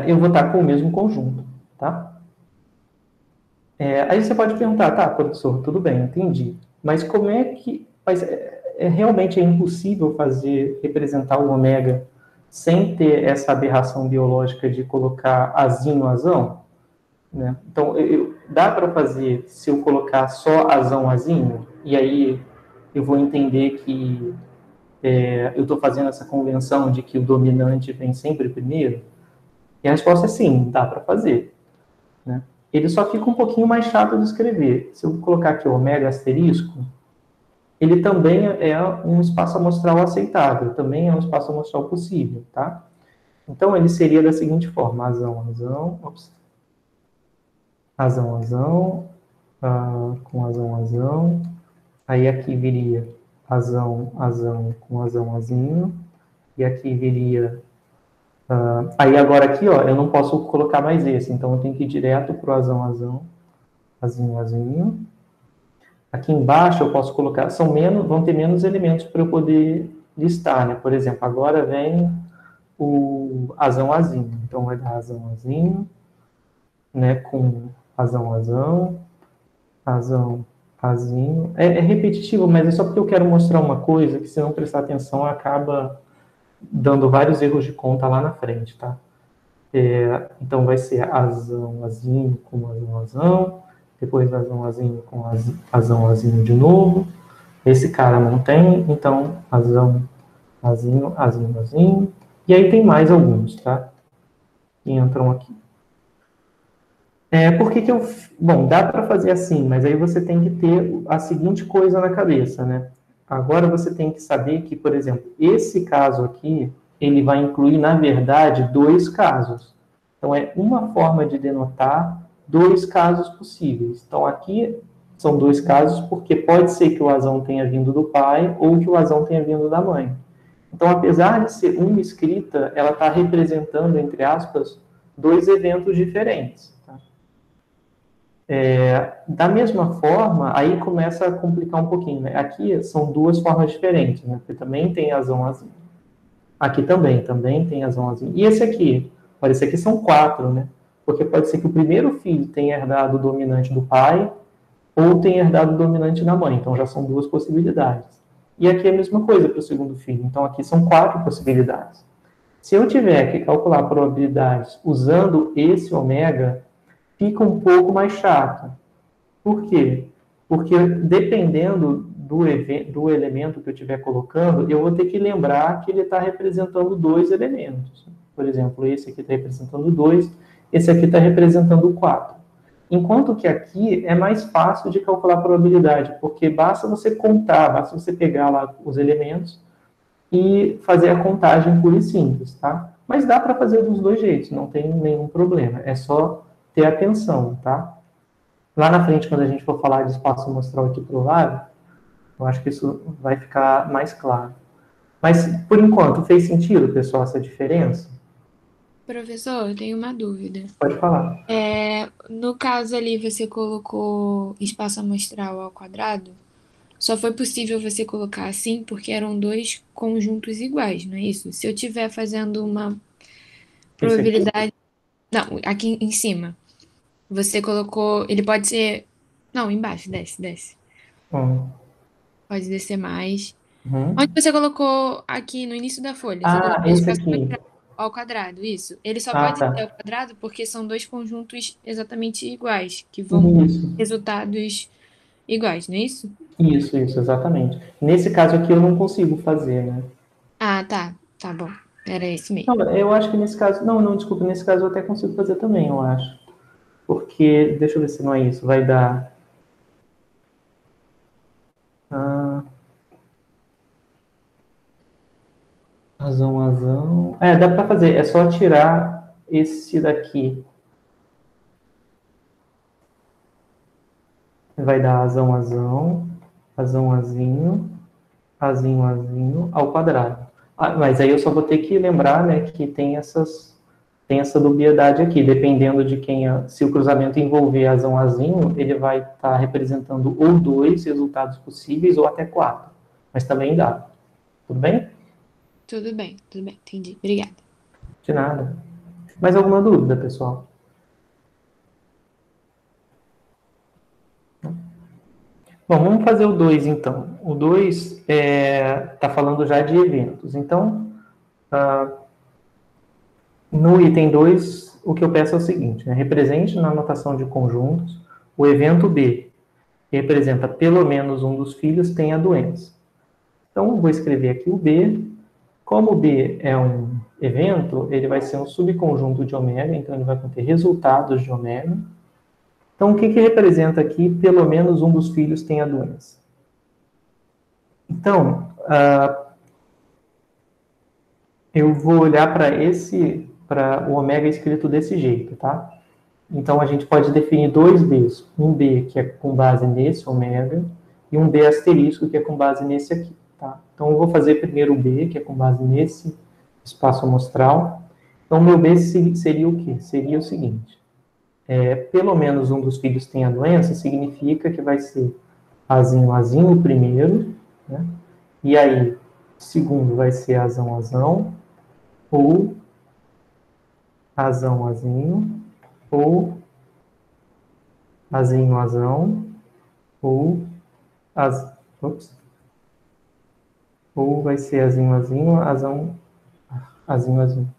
eu vou estar com o mesmo conjunto, tá? Aí você pode perguntar, tá, professor, tudo bem, entendi. Mas como é que... Mas realmente é impossível representar o ômega sem ter essa aberração biológica de colocar azinho, azão? Né? Então, dá para fazer se eu colocar só azão, azinho? E aí eu vou entender que eu estou fazendo essa convenção de que o dominante vem sempre primeiro? E a resposta é sim, dá para fazer. Né? Ele só fica um pouquinho mais chato de escrever. Se eu colocar aqui o ômega asterisco, ele também é um espaço amostral aceitável, também é um espaço amostral possível, tá? Então, ele seria da seguinte forma, azão, azão, azão, azão, com azão, azão, aí aqui viria azão, azão, com azão, azinho, e aqui viria... aí agora aqui, ó, eu não posso colocar mais esse, então eu tenho que ir direto para o azão, azão, azinho, azinho. Aqui embaixo eu posso colocar, vão ter menos elementos para eu poder listar, né? Por exemplo, agora vem o azão, azinho, então vai dar azão, azinho, né, com azão, azão, azão, azinho. É repetitivo, mas é só porque eu quero mostrar uma coisa que, se não prestar atenção, acaba dando vários erros de conta lá na frente, tá? Então vai ser azão, azinho com azão, azão, depois azão, azinho com azão, azinho de novo. Esse cara não tem, então azão, azinho, azinho, azinho. E aí tem mais alguns, tá? Que entram aqui. Por que que eu... Bom, dá para fazer assim, mas aí você tem que ter a seguinte coisa na cabeça, né? Agora você tem que saber que, por exemplo, esse caso aqui, ele vai incluir, na verdade, dois casos. Então, é uma forma de denotar dois casos possíveis. Então, aqui são dois casos, porque pode ser que o azão tenha vindo do pai ou que o azão tenha vindo da mãe. Então, apesar de ser uma escrita, ela está representando, entre aspas, dois eventos diferentes. Tá? Da mesma forma, aí começa a complicar um pouquinho. Né? Aqui são duas formas diferentes, né? Porque também tem azão, azinho. Aqui também tem azão, azinho. E esse aqui? Olha, esse aqui são quatro, né? Porque pode ser que o primeiro filho tenha herdado o dominante do pai ou tenha herdado o dominante da mãe. Então, já são duas possibilidades. E aqui é a mesma coisa para o segundo filho. Então, aqui são quatro possibilidades. Se eu tiver que calcular probabilidades usando esse ômega, fica um pouco mais chato. Por quê? Porque dependendo do elemento que eu estiver colocando, eu vou ter que lembrar que ele está representando dois elementos. Por exemplo, esse aqui está representando 2, esse aqui está representando 4. Enquanto que aqui é mais fácil de calcular a probabilidade, porque basta você contar, basta você pegar lá os elementos e fazer a contagem pura e simples, tá? Mas dá para fazer dos dois jeitos, não tem nenhum problema. É só ter atenção, tá? Lá na frente, quando a gente for falar de espaço amostral aqui para o lado, eu acho que isso vai ficar mais claro. Mas, por enquanto, fez sentido, pessoal, essa diferença? Professor, eu tenho uma dúvida. Pode falar. No caso ali, você colocou espaço amostral ao quadrado? Só foi possível você colocar assim porque eram dois conjuntos iguais, não é isso? Se eu estiver fazendo uma Esse aqui? probabilidade. Não, aqui em cima. Você colocou. Ele pode ser. Não, embaixo, desce, desce. Hum. Pode descer mais. Onde Uhum. você colocou aqui no início da folha? Você Ah, colocou esse espaço aqui. ao quadrado, isso. Ele só Ah, pode ser ao tá. quadrado porque são dois conjuntos exatamente iguais, que vão Isso. resultados iguais, não é isso? Isso, exatamente. Nesse caso aqui eu não consigo fazer, né? Ah, tá. Tá bom. Era esse Não, mesmo. eu acho que nesse caso... Não, não, desculpa. Nesse caso eu até consigo fazer também, eu acho. Porque, deixa eu ver se não é isso. Vai dar... Ah, razão, razão... dá pra fazer. É só tirar esse daqui. Vai dar azão, azão, azão, azinho, azinho, azinho, ao quadrado. Mas aí eu só vou ter que lembrar, né, que tem essa dubiedade aqui, dependendo de se o cruzamento envolver azão, azinho, ele vai estar representando ou dois resultados possíveis ou até quatro. Mas também dá. Tudo bem? Tudo bem, entendi. Obrigada. De nada. Mais alguma dúvida, pessoal? Bom, vamos fazer o 2, então. O 2 está falando já de eventos. Então, no item 2, o que eu peço é o seguinte, né? Represente na notação de conjuntos o evento B, que representa pelo menos um dos filhos tem a doença. Então, eu vou escrever aqui o B. Como o B é um evento, ele vai ser um subconjunto de ômega, então ele vai conter resultados de ômega. Então, o que representa aqui pelo menos um dos filhos tem a doença? Então, eu vou olhar para o ômega escrito desse jeito, tá? Então, a gente pode definir dois Bs. Um B que é com base nesse ômega e um B asterisco que é com base nesse aqui, tá? Então, eu vou fazer primeiro o B, que é com base nesse espaço amostral. Então, meu B seria o quê? Seria o seguinte. Pelo menos um dos filhos tem a doença, significa que vai ser azinho, azinho o primeiro, né? E aí, segundo vai ser azão, azão, ou azão, azinho, ou azinho, azão, ou ou vai ser azinho, azinho, azão, azinho, azinho.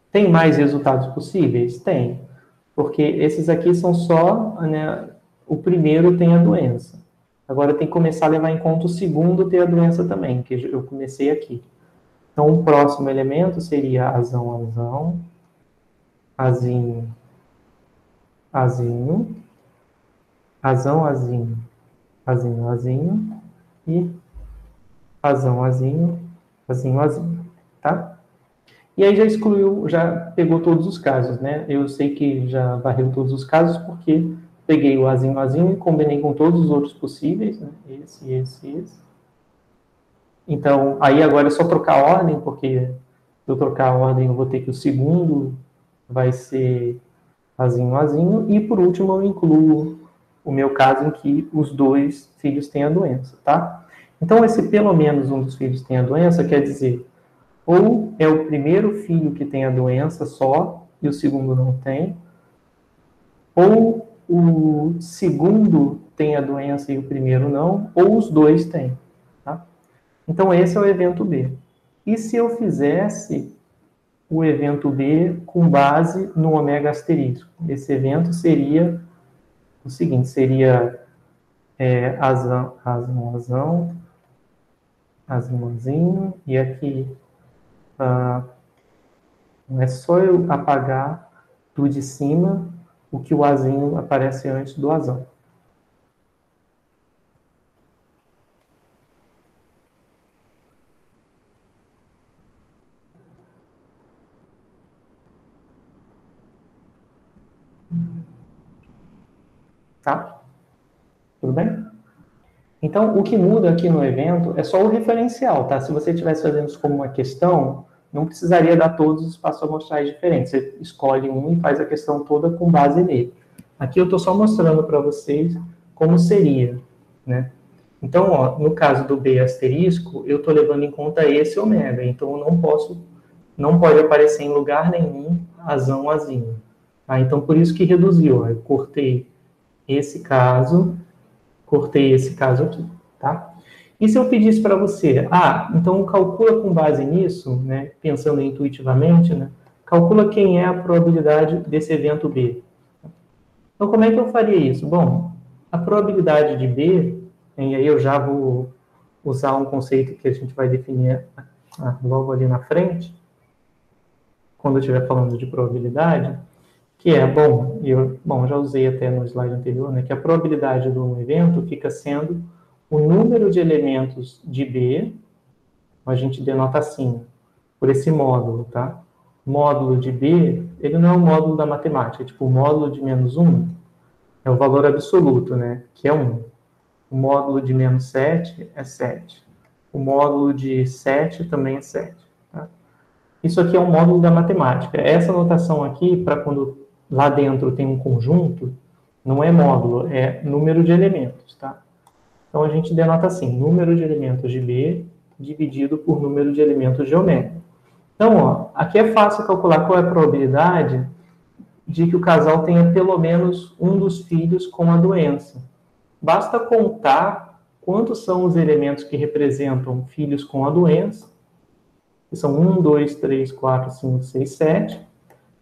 Tem mais resultados possíveis? Tem. Porque esses aqui são só, né, o primeiro tem a doença. Agora tem que começar a levar em conta o segundo ter a doença também, que eu comecei aqui. Então, o próximo elemento seria azão, azão, azinho, azinho, azão, azinho, azinho, azinho, e azão, azinho, azinho, azinho, tá? E aí já excluiu, já pegou todos os casos, né? Eu sei que já varreu todos os casos, porque peguei o azinho, azinho e combinei com todos os outros possíveis, né? Esse. Então, aí agora é só trocar a ordem, porque se eu trocar a ordem, eu vou ter que o segundo vai ser azinho, azinho, e por último eu incluo o meu caso em que os dois filhos têm a doença, tá? Então, esse pelo menos um dos filhos tem a doença quer dizer ou é o primeiro filho que tem a doença só, e o segundo não tem, ou o segundo tem a doença e o primeiro não, ou os dois têm. Tá? Então, esse é o evento B. E se eu fizesse o evento B com base no ômega asterisco? Esse evento seria o seguinte, seria azão, azão, azão, azãozinho, e aqui não é só eu apagar do de cima o que o azinho aparece antes do azão. Tá? Tudo bem? Então, o que muda aqui no evento é só o referencial, tá? Se você estivesse fazendo isso como uma questão, não precisaria dar todos os espaços amostrais diferentes. Você escolhe um e faz a questão toda com base nele. Aqui eu estou só mostrando para vocês como seria, né? Então, ó, no caso do B asterisco, eu estou levando em conta esse ômega. Então, eu não pode aparecer em lugar nenhum azão, azinho. Tá? Então, por isso que reduziu. Ó, eu cortei esse caso aqui, tá? E se eu pedisse para você, então calcula com base nisso, né, pensando intuitivamente, né, calcula quem é a probabilidade desse evento B. Então, como é que eu faria isso? Bom, a probabilidade de B, e aí eu já vou usar um conceito que a gente vai definir logo ali na frente, quando eu estiver falando de probabilidade, que é, já usei até no slide anterior, né, que a probabilidade do evento fica sendo o número de elementos de B, a gente denota assim, por esse módulo, tá? Módulo de B, ele não é o módulo da matemática, tipo, o módulo de menos 1 é o valor absoluto, né, que é 1. O módulo de menos 7 é 7. O módulo de 7 também é 7. Tá? Isso aqui é um módulo da matemática. Essa notação aqui, para quando lá dentro tem um conjunto, não é módulo, é número de elementos, tá? Então, a gente denota assim, número de elementos de B dividido por número de elementos de ômega. Então, ó, aqui é fácil calcular qual é a probabilidade de que o casal tenha pelo menos um dos filhos com a doença. Basta contar quantos são os elementos que representam filhos com a doença, que são 1, 2, 3, 4, 5, 6, 7,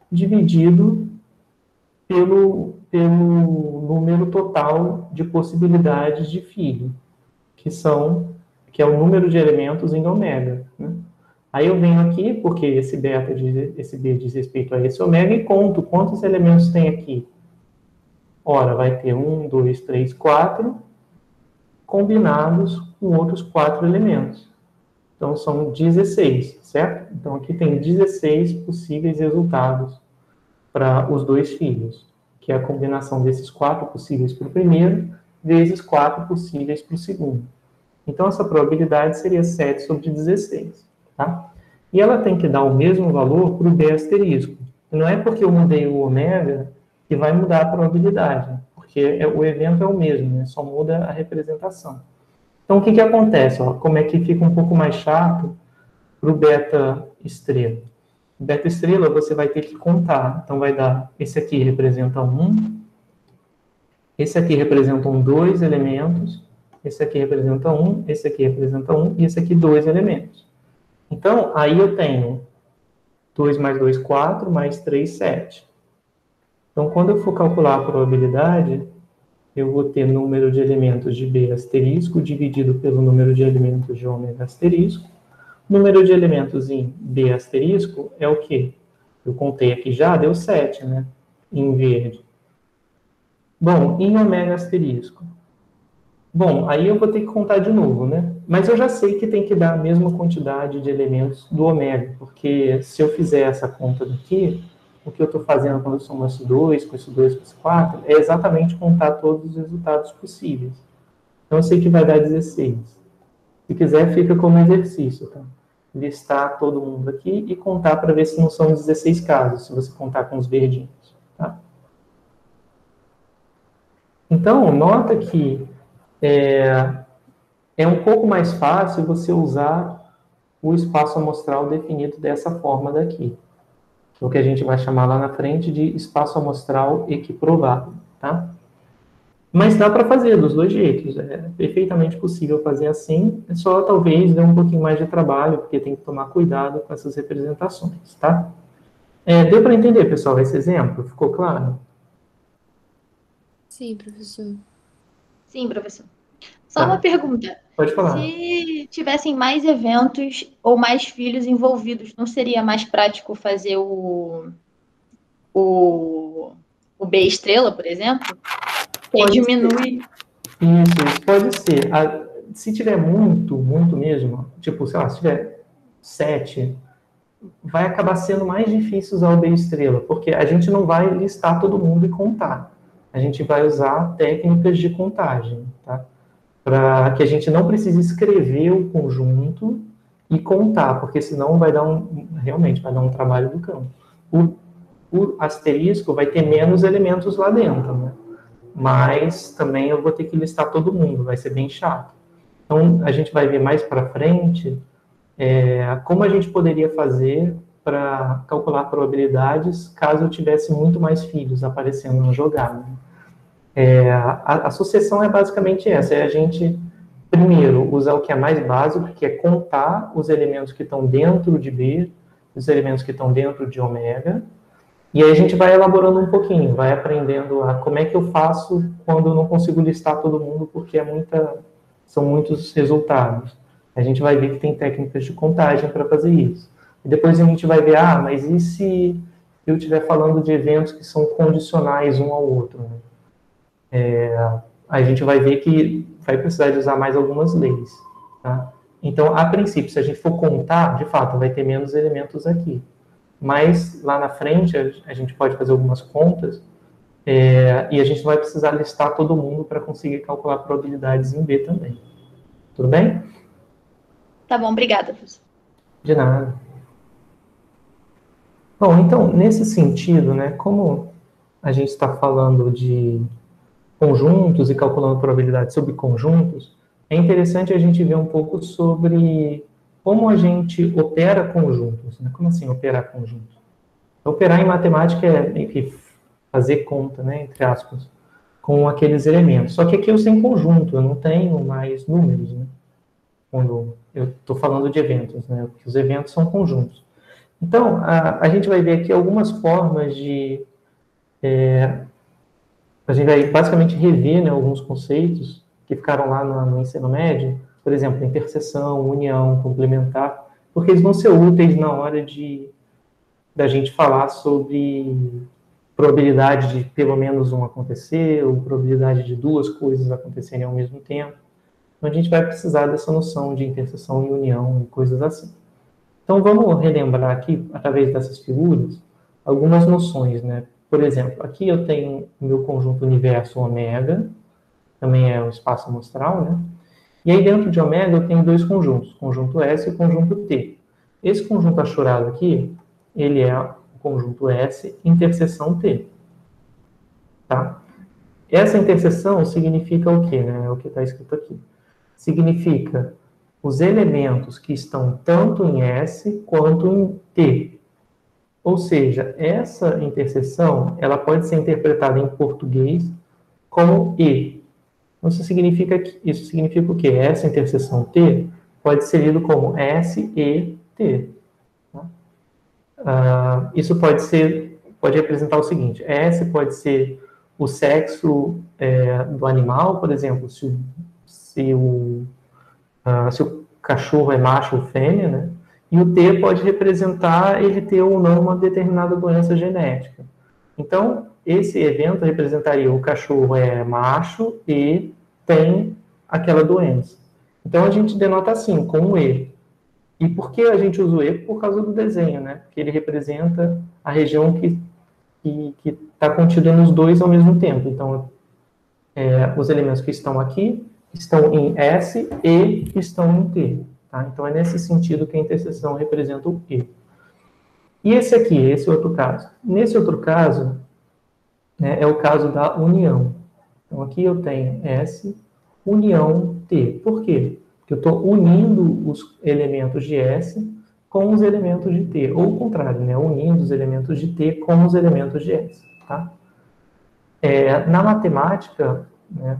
dividido pelo número total de possibilidades de filho, que é o número de elementos em ômega, né? Aí eu venho aqui, porque esse B diz respeito a esse ômega, e conto quantos elementos tem aqui. Ora, vai ter 1, 2, 3, 4, combinados com outros 4 elementos. Então, são 16, certo? Então, aqui tem 16 possíveis resultados para os dois filhos, que é a combinação desses 4 possíveis para o primeiro, vezes 4 possíveis para o segundo. Então, essa probabilidade seria 7 sobre 16. Tá? E ela tem que dar o mesmo valor para o B asterisco. Não é porque eu mudei o ômega que vai mudar a probabilidade, porque o evento é o mesmo, né? Só muda a representação. Então, o que acontece? Ó, como é que fica um pouco mais chato para o beta estrela? O beta estrela você vai ter que contar. Então, vai dar, esse aqui representa 1, esse aqui representam 2 elementos, esse aqui representa 1, esse aqui representa 1, e esse aqui 2 elementos. Então, aí eu tenho 2 mais 2, 4, mais 3, 7. Então, quando eu for calcular a probabilidade, eu vou ter número de elementos de B asterisco dividido pelo número de elementos de ômega asterisco. Número de elementos em B asterisco é o quê? Eu contei aqui já, deu 7, né? Em verde. Bom, em ômega asterisco. Bom, aí eu vou ter que contar de novo, né? Mas eu já sei que tem que dar a mesma quantidade de elementos do ômega, porque se eu fizer essa conta daqui, o que eu estou fazendo quando eu somo esse 2, com esse 2, com esse 4, é exatamente contar todos os resultados possíveis. Então eu sei que vai dar 16. Se quiser, fica como exercício, tá? Listar todo mundo aqui e contar para ver se não são 16 casos, se você contar com os verdinhos, tá? Então, nota que é um pouco mais fácil você usar o espaço amostral definido dessa forma daqui. O que a gente vai chamar lá na frente de espaço amostral equiprovável, tá? Mas dá para fazer dos dois jeitos, é perfeitamente possível fazer assim, é só talvez dê um pouquinho mais de trabalho, porque tem que tomar cuidado com essas representações, tá? Deu para entender, pessoal, esse exemplo? Ficou claro? Sim, professor. Sim, professor. Só Tá. uma pergunta. Pode falar. Se tivessem mais eventos ou mais filhos envolvidos, não seria mais prático fazer o B estrela, por exemplo? Que Pode diminui. Isso pode ser. Se tiver muito mesmo, tipo, sei lá, se tiver 7, vai acabar sendo mais difícil usar o B estrela, porque a gente não vai listar todo mundo e contar. A gente vai usar técnicas de contagem, tá? Para que a gente não precise escrever o conjunto e contar, porque senão realmente vai dar um trabalho do campo. O asterisco vai ter menos elementos lá dentro, né? Mas também eu vou ter que listar todo mundo, vai ser bem chato. Então, a gente vai ver mais para frente como a gente poderia fazer para calcular probabilidades caso eu tivesse muito mais filhos aparecendo na jogada. A sucessão é basicamente essa, a gente, primeiro, usar o que é mais básico, que é contar os elementos que estão dentro de B, os elementos que estão dentro de ômega, e aí a gente vai elaborando um pouquinho, vai aprendendo como é que eu faço quando eu não consigo listar todo mundo, porque são muitos resultados. A gente vai ver que tem técnicas de contagem para fazer isso. E depois a gente vai ver, mas e se eu estiver falando de eventos que são condicionais um ao outro, né? A gente vai ver que vai precisar de usar mais algumas leis, tá? Então, a princípio, se a gente for contar, de fato, vai ter menos elementos aqui. Mas, lá na frente, a gente pode fazer algumas contas e a gente vai precisar listar todo mundo para conseguir calcular probabilidades em B também. Tudo bem? Tá bom, obrigada, professor. De nada. Bom, então, nesse sentido, né, como a gente está falando de conjuntos e calculando probabilidades sobre conjuntos, é interessante a gente ver um pouco sobre como a gente opera conjuntos, né? Como assim operar conjuntos? Operar em matemática é, enfim, fazer conta, né, entre aspas, com aqueles elementos. Só que aqui eu tenho conjunto, eu não tenho mais números, né? Quando eu estou falando de eventos, né? Porque os eventos são conjuntos. Então, a gente vai ver aqui algumas formas de... a gente vai basicamente rever, né, alguns conceitos que ficaram lá no ensino médio, por exemplo, interseção, união, complementar, porque eles vão ser úteis na hora da gente falar sobre probabilidade de pelo menos um acontecer, ou probabilidade de duas coisas acontecerem ao mesmo tempo. Então, a gente vai precisar dessa noção de interseção e união e coisas assim. Então, vamos relembrar aqui, através dessas figuras, algumas noções, né? Por exemplo, aqui eu tenho o meu conjunto universo ômega, também é o espaço amostral, né? E aí, dentro de ômega, eu tenho dois conjuntos, conjunto S e conjunto T. Esse conjunto achurado aqui, ele é o conjunto S interseção T. Tá? Essa interseção significa o quê, né? É o que está escrito aqui. Significa os elementos que estão tanto em S quanto em T. Ou seja, essa interseção, ela pode ser interpretada em português como E. Isso significa o quê? Essa interseção T pode ser lido como S, E, T. Isso pode representar o seguinte: S pode ser o sexo do animal, por exemplo, se o cachorro é macho ou fêmea, né? E o T pode representar ele ter ou não uma determinada doença genética. Então, esse evento representaria o cachorro é macho e tem aquela doença. Então, a gente denota assim, com um E. E por que a gente usa o E? Por causa do desenho, né? Porque ele representa a região que está contida nos dois ao mesmo tempo. Então, os elementos que estão aqui estão em S e estão em T. Tá? Então, é nesse sentido que a interseção representa o E. E esse aqui, esse outro caso? Nesse outro caso, né, é o caso da união. Então, aqui eu tenho S, união T. Por quê? Porque eu estou unindo os elementos de S com os elementos de T. Ou o contrário, né? Unindo os elementos de T com os elementos de S. Tá? Na matemática, né,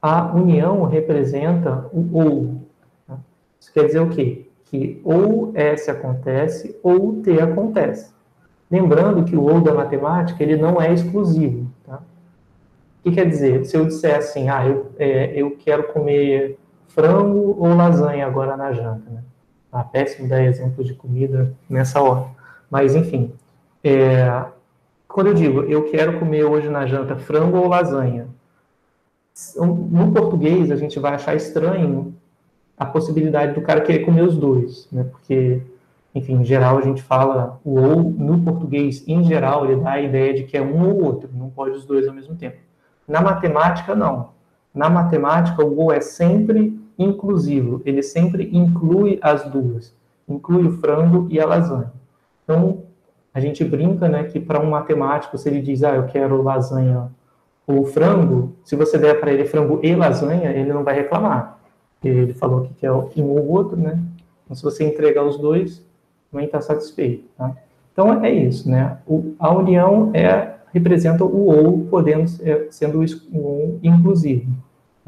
a união representa o ou. Tá? Isso quer dizer o quê? Que ou S acontece ou T acontece. Lembrando que o ou da matemática ele não é exclusivo. Tá? O que quer dizer? Se eu disser assim, eu quero comer frango ou lasanha agora na janta. Né? Péssimo dar exemplo de comida nessa hora. Mas, enfim, quando eu digo eu quero comer hoje na janta frango ou lasanha, no português a gente vai achar estranho a possibilidade do cara querer comer os dois, né? Porque, enfim, em geral a gente fala o ou, no português, em geral, ele dá a ideia de que é um ou outro, não pode os dois ao mesmo tempo. Na matemática, não. Na matemática, o ou é sempre inclusivo, ele sempre inclui as duas, inclui o frango e a lasanha. Então, a gente brinca, né, que para um matemático, se ele diz, eu quero lasanha ou frango, se você der para ele frango e lasanha, ele não vai reclamar. Ele falou que quer um ou outro, né? Então, se você entregar os dois, também está satisfeito, tá? Então, é isso, né? A união representa o ou, sendo o inclusivo.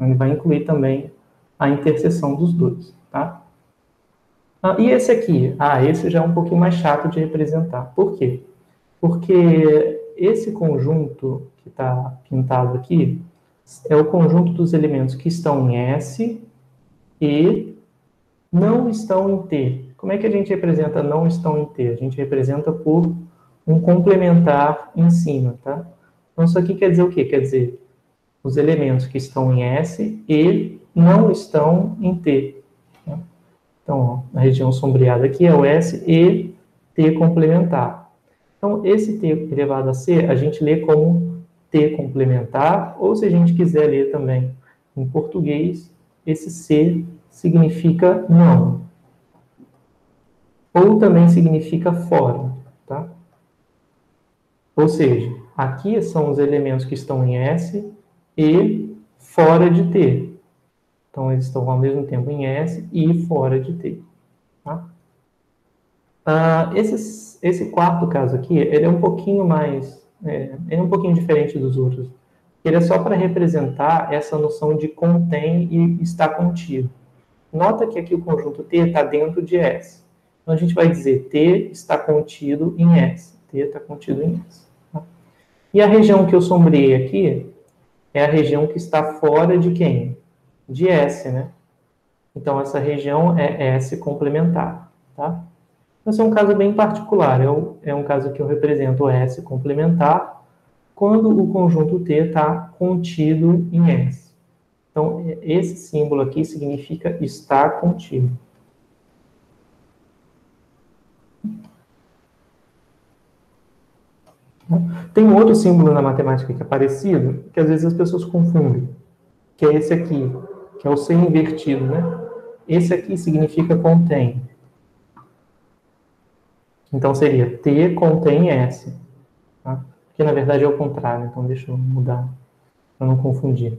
Ele vai incluir também a interseção dos dois, tá? E esse aqui? Esse já é um pouquinho mais chato de representar. Por quê? Porque esse conjunto que está pintado aqui é o conjunto dos elementos que estão em S e não estão em T. Como é que a gente representa não estão em T? A gente representa por um complementar em cima, tá? Então, isso aqui quer dizer o quê? Quer dizer, os elementos que estão em S e não estão em T. Tá? Então, a região sombreada aqui é o S e T complementar. Então, esse T elevado a C, a gente lê como T complementar, ou se a gente quiser ler também em português, esse C significa não. Ou também significa fora, tá? Ou seja, aqui são os elementos que estão em S e fora de T. Então, eles estão ao mesmo tempo em S e fora de T. Tá? Esse quarto caso aqui, ele é um pouquinho mais, ele é um pouquinho diferente dos outros. Ele é só para representar essa noção de contém e está contido. Nota que aqui o conjunto T está dentro de S. Então a gente vai dizer T está contido em S. T está contido em S. Tá? E a região que eu sombreei aqui é a região que está fora de quem? De S, né? Então essa região é S complementar, tá? Esse é um caso bem particular, é um caso que eu represento o S complementar quando o conjunto T está contido em S. Então, esse símbolo aqui significa estar contido. Tem um outro símbolo na matemática que é parecido, que às vezes as pessoas confundem, que é esse aqui, que é o C invertido, né? Esse aqui significa contém. Então, seria T contém S. Tá? Que, na verdade, é o contrário. Então, deixa eu mudar, para não confundir.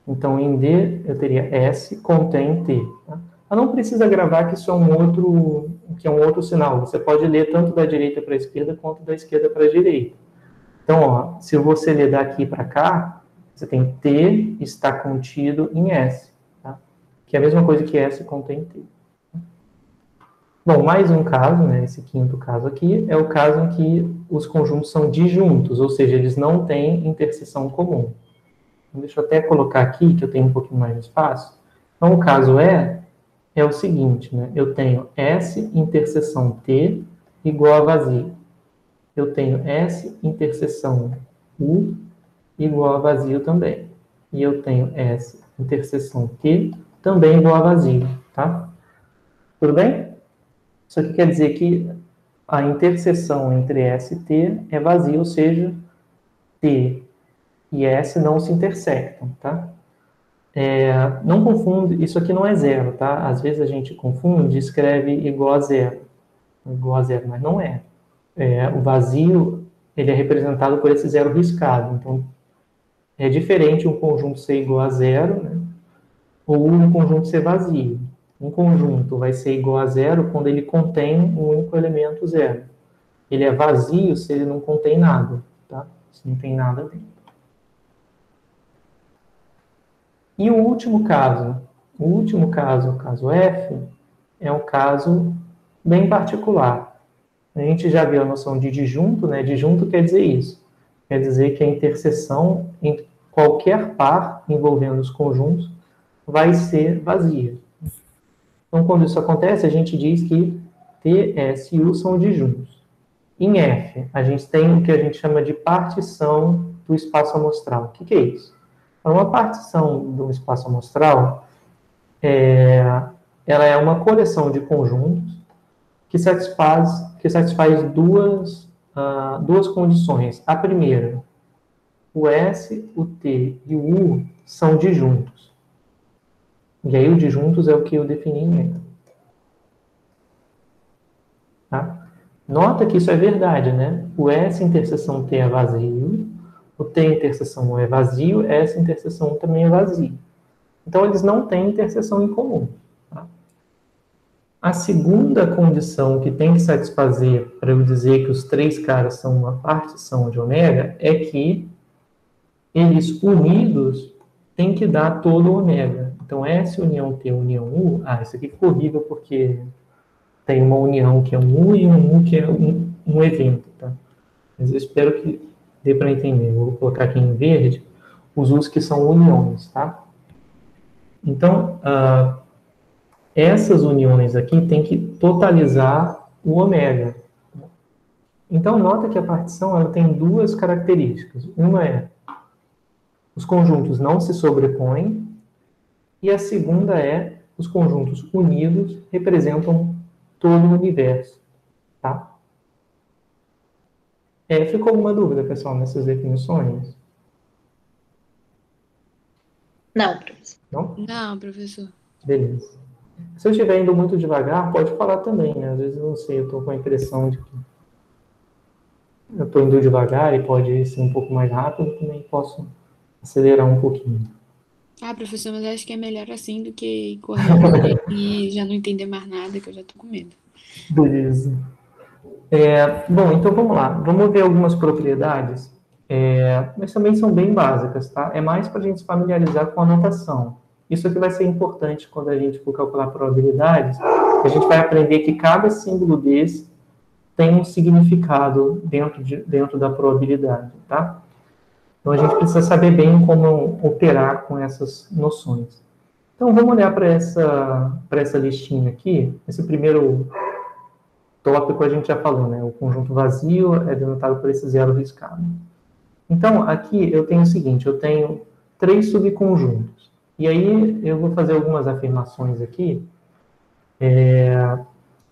Então, em D, eu teria S contém T. Tá? Mas não precisa gravar que isso é um outro sinal. Você pode ler tanto da direita para a esquerda, quanto da esquerda para a direita. Então, ó, se você ler daqui para cá, você tem T está contido em S. Tá? Que é a mesma coisa que S contém T. Bom, mais um caso, né, esse quinto caso aqui, é o caso em que os conjuntos são disjuntos, ou seja, eles não têm interseção comum. Então, deixa eu até colocar aqui, que eu tenho um pouquinho mais de espaço. Então, o caso é o seguinte, né, eu tenho S interseção T igual a vazio. Eu tenho S interseção U igual a vazio também. E eu tenho S interseção T também igual a vazio, tá? Tudo bem? Isso aqui quer dizer que a interseção entre S e T é vazia, ou seja, T e S não se intersectam, tá? Não confunde, isso aqui não é zero, tá? Às vezes a gente confunde e escreve igual a zero, mas não é. O vazio, ele é representado por esse zero riscado, então é diferente um conjunto ser igual a zero, né? Ou um conjunto ser vazio. Um conjunto vai ser igual a zero quando ele contém um único elemento zero. Ele é vazio se ele não contém nada, tá? Se não tem nada dentro. E o último caso, o caso F, é um caso bem particular. A gente já viu a noção de disjunto, né? Disjunto quer dizer isso. Quer dizer que a interseção entre qualquer par envolvendo os conjuntos vai ser vazia. Então, quando isso acontece, a gente diz que T, S e U são disjuntos. Em F, a gente tem o que a gente chama de partição do espaço amostral. O que é isso? Uma partição do espaço amostral ela é uma coleção de conjuntos que satisfaz duas condições. A primeira, o S, o T e o U são disjuntos. E aí o disjuntos é o que eu defini em F. Tá? Nota que isso é verdade, né? O S interseção T é vazio, o T interseção U é vazio, S interseção U também é vazio. Então, eles não têm interseção em comum. Tá? A segunda condição que tem que satisfazer para eu dizer que os três caras são uma partição de ômega é que eles unidos têm que dar todo o ômega. Então, S união T união U, isso aqui ficou horrível porque tem uma união que é um U e um U que é um evento, tá? Mas eu espero que dê para entender. Eu vou colocar aqui em verde os U's que são uniões, tá? Então, essas uniões aqui têm que totalizar o ômega. Então, nota que a partição ela tem duas características. Uma é os conjuntos não se sobrepõem, e a segunda é os conjuntos unidos representam todo o universo, tá? Ficou alguma dúvida, pessoal, nessas definições? Não, professor. Não? Não, professor. Beleza. Se eu estiver indo muito devagar, pode falar também, né? Às vezes eu não sei, eu estou com a impressão de que eu estou indo devagar e pode ser um pouco mais rápido, também posso acelerar um pouquinho. Ah, professor, mas eu acho que é melhor assim do que correr por aí e já não entender mais nada, que eu já tô com medo. Beleza. Bom, então vamos lá. Vamos ver algumas propriedades, mas também são bem básicas, tá? É mais para a gente se familiarizar com a notação. Isso aqui vai ser importante quando a gente for calcular probabilidades. A gente vai aprender que cada símbolo desse tem um significado dentro da probabilidade, tá? Então a gente precisa saber bem como operar com essas noções. Então vamos olhar para essa listinha aqui. Esse primeiro tópico a gente já falou, né? O conjunto vazio é denotado por esse zero riscado. Então, aqui eu tenho o seguinte, eu tenho 3 subconjuntos. E aí eu vou fazer algumas afirmações aqui,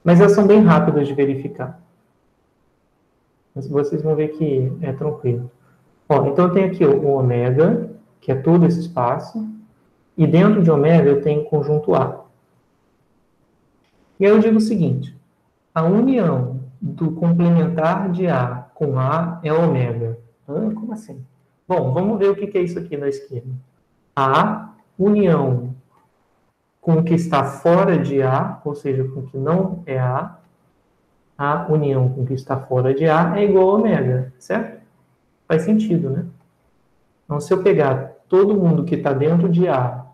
mas elas são bem rápidas de verificar. Mas vocês vão ver que é tranquilo. Ó, então eu tenho aqui o ômega, que é todo esse espaço, e dentro de ômega eu tenho o conjunto A. E aí eu digo o seguinte, a união do complementar de A com A é ômega. Como assim? Bom, vamos ver o que é isso aqui na esquerda. A união com o que está fora de A, ou seja, com o que não é a união com o que está fora de A é igual a ômega, certo? Faz sentido, né? Então, se eu pegar todo mundo que está dentro de A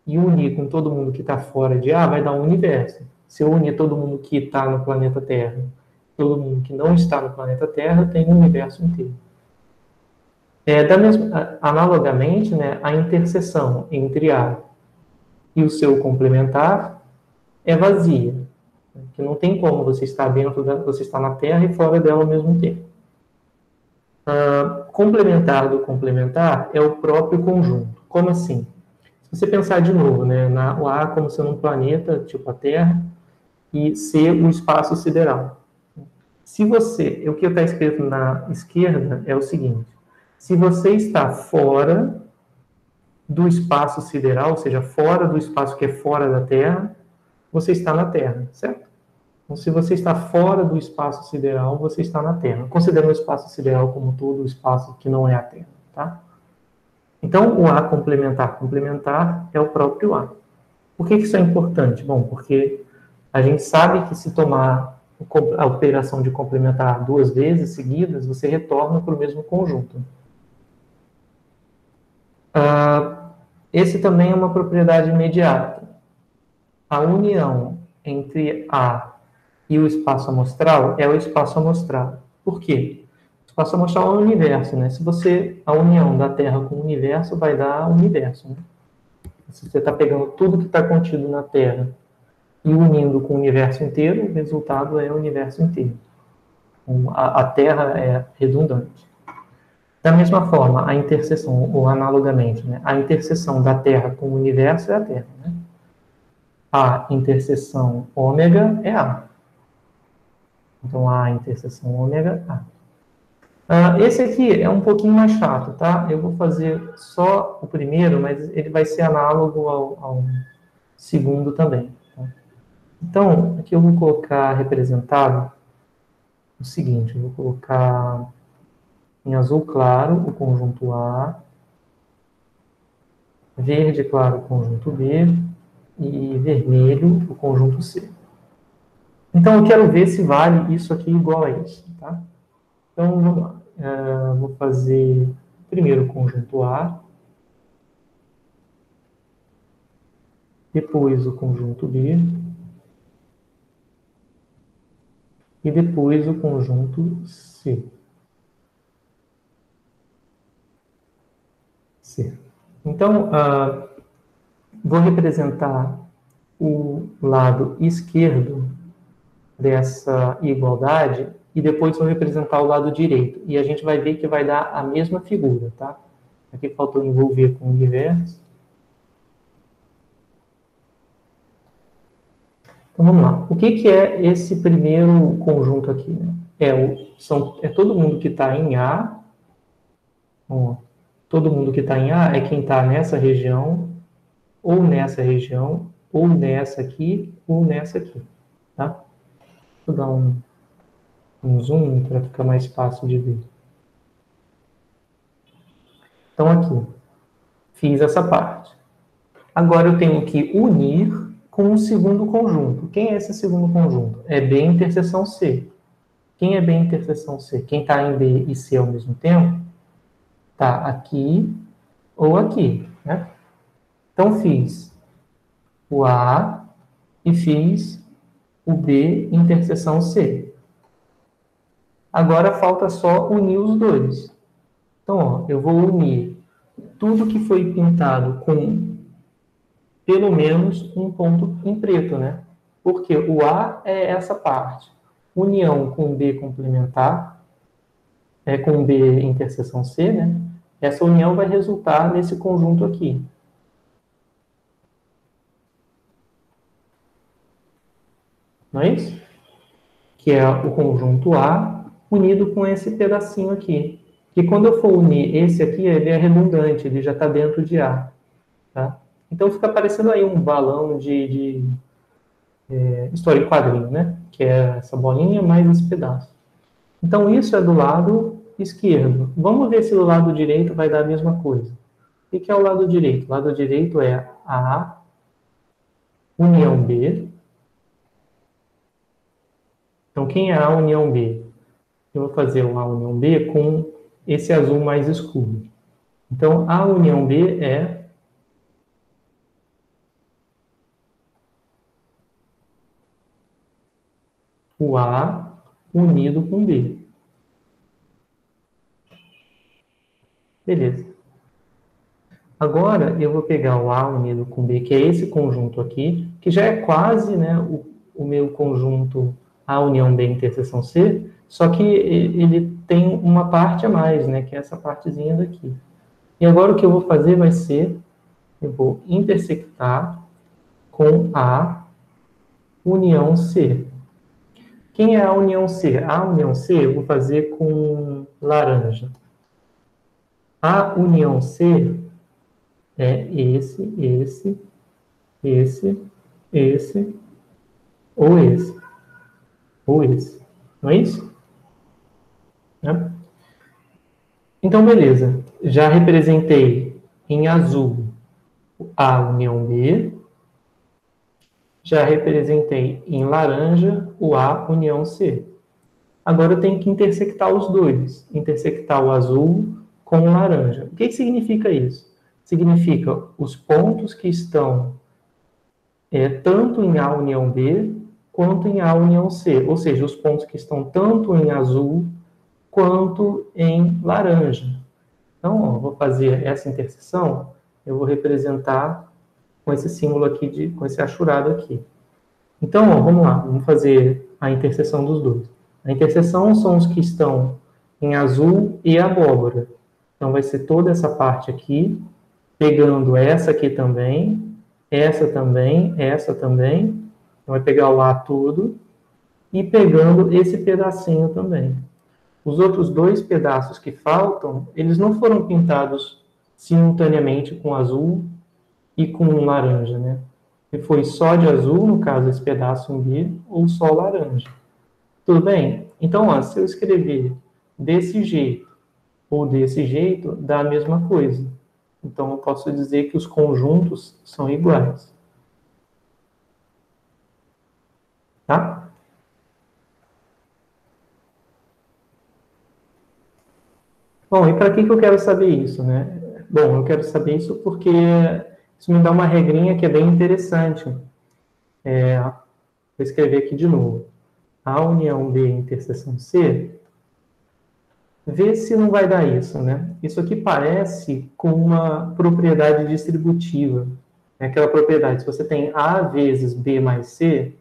e unir com todo mundo que está fora de A, vai dar um universo. Se eu unir todo mundo que está no planeta Terra, todo mundo que não está no planeta Terra, tem um universo inteiro. Analogamente, né, a interseção entre A e o seu complementar é vazia, que não tem como você estar você está na Terra e fora dela ao mesmo tempo. Complementar do complementar é o próprio conjunto. Como assim? Se você pensar de novo, né, o A como sendo um planeta, tipo a Terra, e C o espaço sideral. O que está escrito na esquerda é o seguinte, se você está fora do espaço sideral, ou seja, fora do espaço que é fora da Terra, você está na Terra, certo? Então, se você está fora do espaço sideral, você está na Terra. Considerando o espaço sideral como todo o espaço que não é a Terra, tá? Então, o A complementar é o próprio A. Por que isso é importante? Bom, porque a gente sabe que se tomar a operação de complementar 2 vezes seguidas, você retorna para o mesmo conjunto. Esse também é uma propriedade imediata. A união entre A e o espaço amostral é o espaço amostral. Por quê? O espaço amostral é o universo, né? A união da Terra com o universo vai dar o universo, né? Se você está pegando tudo que está contido na Terra e unindo com o universo inteiro, o resultado é o universo inteiro. A Terra é redundante. Da mesma forma, a interseção, ou analogamente, né? A interseção da Terra com o universo é a Terra, né? A interseção ômega é A. Então, A interseção ômega, A. Esse aqui é um pouquinho mais chato, tá? Eu vou fazer só o primeiro, mas ele vai ser análogo ao segundo também. Tá? Então, aqui eu vou colocar representado o seguinte, eu vou colocar em azul claro o conjunto A, verde claro o conjunto B e vermelho o conjunto C. Então, eu quero ver se vale isso aqui igual a isso, tá? Então, vamos lá. Vou fazer primeiro o conjunto A, depois o conjunto B, e depois o conjunto C. Então, vou representar o lado esquerdo dessa igualdade e depois vou representar o lado direito. E a gente vai ver que vai dar a mesma figura, tá? Aqui faltou envolver com o universo. Então, vamos lá. O que é esse primeiro conjunto aqui? Né? É todo mundo que está em A. Ó, todo mundo que está em A é quem está nessa região, ou nessa região, ou nessa aqui, ou nessa aqui. Tá? Vou dar um zoom para ficar mais fácil de ver. Então, aqui, fiz essa parte. Agora eu tenho que unir com o segundo conjunto. Quem é esse segundo conjunto? É B interseção C. Quem é B interseção C? Quem está em B e C ao mesmo tempo? Está aqui ou aqui, né? Então, fiz o A e fiz o B interseção C. Agora falta só unir os dois. Então, ó, eu vou unir tudo que foi pintado com pelo menos um ponto em preto, né? Porque o A é essa parte. União com B complementar, com B interseção C, né? Essa união vai resultar nesse conjunto aqui. Não é isso? Que é o conjunto A unido com esse pedacinho aqui. Que quando eu for unir esse aqui, ele é redundante, ele já está dentro de A. Tá? Então fica parecendo aí um balão de história em quadrinho, né? Que é essa bolinha mais esse pedaço. Então isso é do lado esquerdo. Vamos ver se do lado direito vai dar a mesma coisa. O que é o lado direito? O lado direito é A união B. Então, quem é A união B? Eu vou fazer o A união B com esse azul mais escuro. Então, A união B é o A unido com B. Beleza. Agora, eu vou pegar o A unido com B, que é esse conjunto aqui, que já é quase, né, o meu conjunto A união B interseção C, só que ele tem uma parte a mais, né, que é essa partezinha daqui. E agora o que eu vou fazer vai ser, eu vou intersectar com A união C. Quem é a união C? A união C eu vou fazer com laranja. A união C é esse, ou esse. Ou esse. Não é isso? Né? Então, beleza. Já representei em azul A união B. Já representei em laranja o A união C. Agora eu tenho que intersectar os dois. Intersectar o azul com o laranja. O que significa isso? Significa os pontos que estão tanto em A união B quanto em A união C. Ou seja, os pontos que estão tanto em azul quanto em laranja. Então, ó, vou fazer essa interseção, eu vou representar com esse símbolo aqui, com esse achurado aqui. Então, ó, vamos lá, vamos fazer a interseção dos dois. A interseção são os que estão em azul e abóbora. Então, vai ser toda essa parte aqui, pegando essa aqui também, essa também, essa também. Então, vai pegar o A tudo e pegando esse pedacinho também. Os outros dois pedaços que faltam, eles não foram pintados simultaneamente com azul e com laranja, né? Se foi só de azul, no caso, esse pedaço em B, ou só laranja. Tudo bem? Então, ó, se eu escrever desse jeito ou desse jeito, dá a mesma coisa. Então, eu posso dizer que os conjuntos são iguais. Tá? Bom, e para que eu quero saber isso, né? Bom, eu quero saber isso porque isso me dá uma regrinha que é bem interessante. Vou escrever aqui de novo. A união B interseção C, vê se não vai dar isso, né? Isso aqui parece com uma propriedade distributiva. É aquela propriedade, se você tem A vezes B mais C,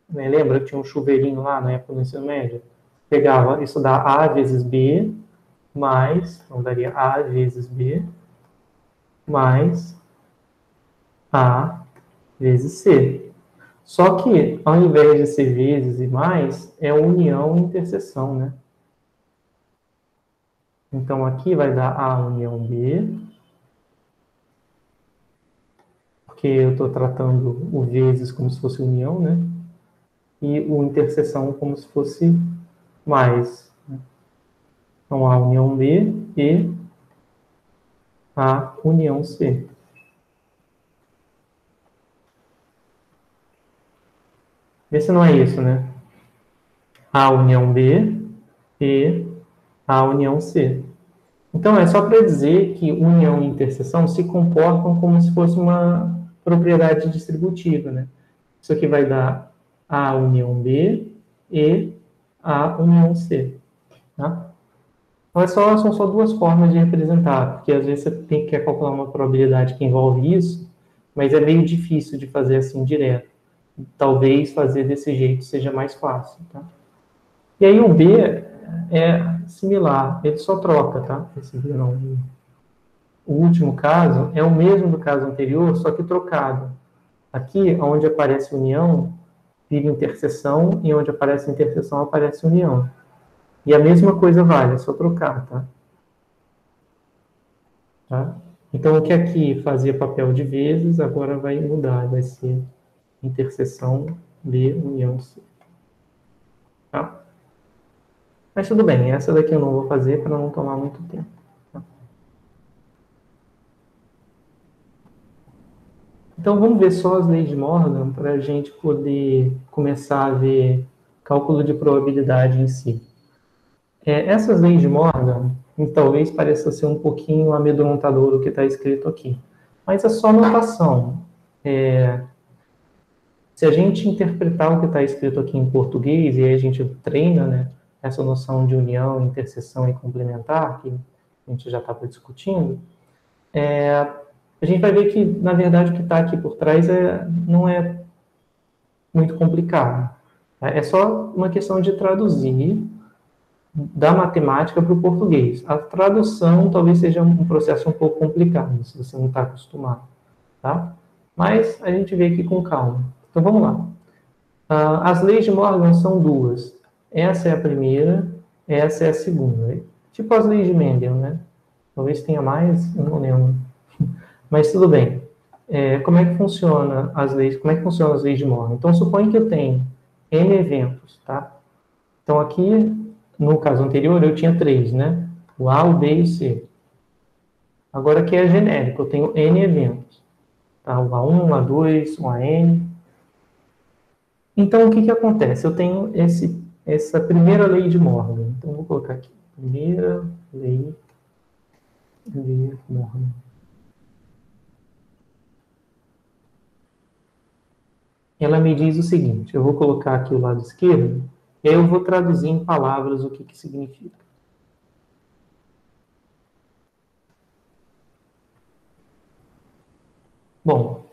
né? Lembra que tinha um chuveirinho lá na época do ensino médio? Pegava, isso dá A vezes B, mais, então daria A vezes B, mais A vezes C. Só que, ao invés de ser vezes e mais, é união e interseção, né? Então, aqui vai dar A união B, porque eu estou tratando o vezes como se fosse união, né? E o interseção como se fosse mais. Então, A união B e A união C. Vê se não é isso, né? A união B e a união C. Então, é só para dizer que união e interseção se comportam como se fosse uma propriedade distributiva, né? Isso aqui vai dar A união B e A união C, tá? Então, são só duas formas de representar, porque às vezes você quer calcular uma probabilidade que envolve isso, mas é meio difícil de fazer assim direto. Talvez fazer desse jeito seja mais fácil, tá? E aí o B é similar, ele só troca, tá? Esse B não. O último caso é o mesmo do caso anterior, só que trocado. Aqui, onde aparece união, vira interseção, e onde aparece interseção, aparece união. E a mesma coisa vale, é só trocar, tá? Tá? Então, o que aqui fazia papel de vezes, agora vai mudar, vai ser interseção B, união C. Tá? Mas tudo bem, essa daqui eu não vou fazer para não tomar muito tempo. Tá? Então, vamos ver só as leis de Morgan para a gente poder começar a ver cálculo de probabilidade em si. Essas leis de Morgan, talvez pareça ser um pouquinho amedrontador o que está escrito aqui. Mas é só notação. Se a gente interpretar o que está escrito aqui em português, e aí a gente treina, né, essa noção de união, interseção e complementar, que a gente já estava discutindo, a gente vai ver que, na verdade, o que está aqui por trás não é muito complicado. Tá? É só uma questão de traduzir da matemática para o português. A tradução talvez seja um processo um pouco complicado, se você não está acostumado. Tá? Mas a gente vê aqui com calma. Então, vamos lá. As leis de Morgan são duas. Essa é a primeira, essa é a segunda. Tipo as leis de Mendel, né? Talvez tenha mais, eu não lembro. Mas tudo bem. Como é que funciona as leis? Como é que funcionam as leis de Morgan? Então, suponha que eu tenho N eventos, tá? Então, aqui, no caso anterior, eu tinha 3, né? O A, o B e o C. Agora, aqui é genérico, eu tenho N eventos. Tá? O A1, o A2, o AN. Então, o que acontece? Eu tenho essa primeira lei de Morgan. Então, vou colocar aqui. Primeira lei de Morgan. Ela me diz o seguinte, eu vou colocar aqui o lado esquerdo, e aí eu vou traduzir em palavras o que significa. Bom,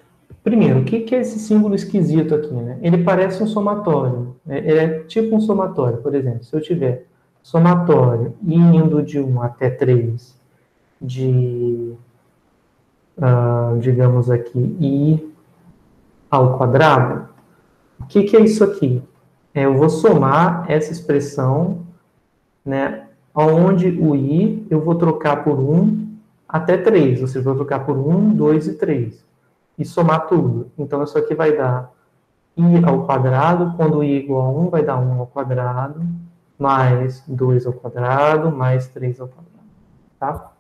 primeiro, o que é esse símbolo esquisito aqui, né? Ele parece um somatório, né? Ele é tipo um somatório, por exemplo, se eu tiver somatório indo de 1 até 3 de, digamos aqui, I ao quadrado, o que é isso aqui? Eu vou somar essa expressão, né, onde o I eu vou trocar por 1 até 3, ou seja, vou trocar por 1, 2 e 3, e somar tudo. Então, isso aqui vai dar I ao quadrado, quando I é igual a 1, vai dar 1 ao quadrado, mais 2 ao quadrado, mais 3 ao quadrado, tá?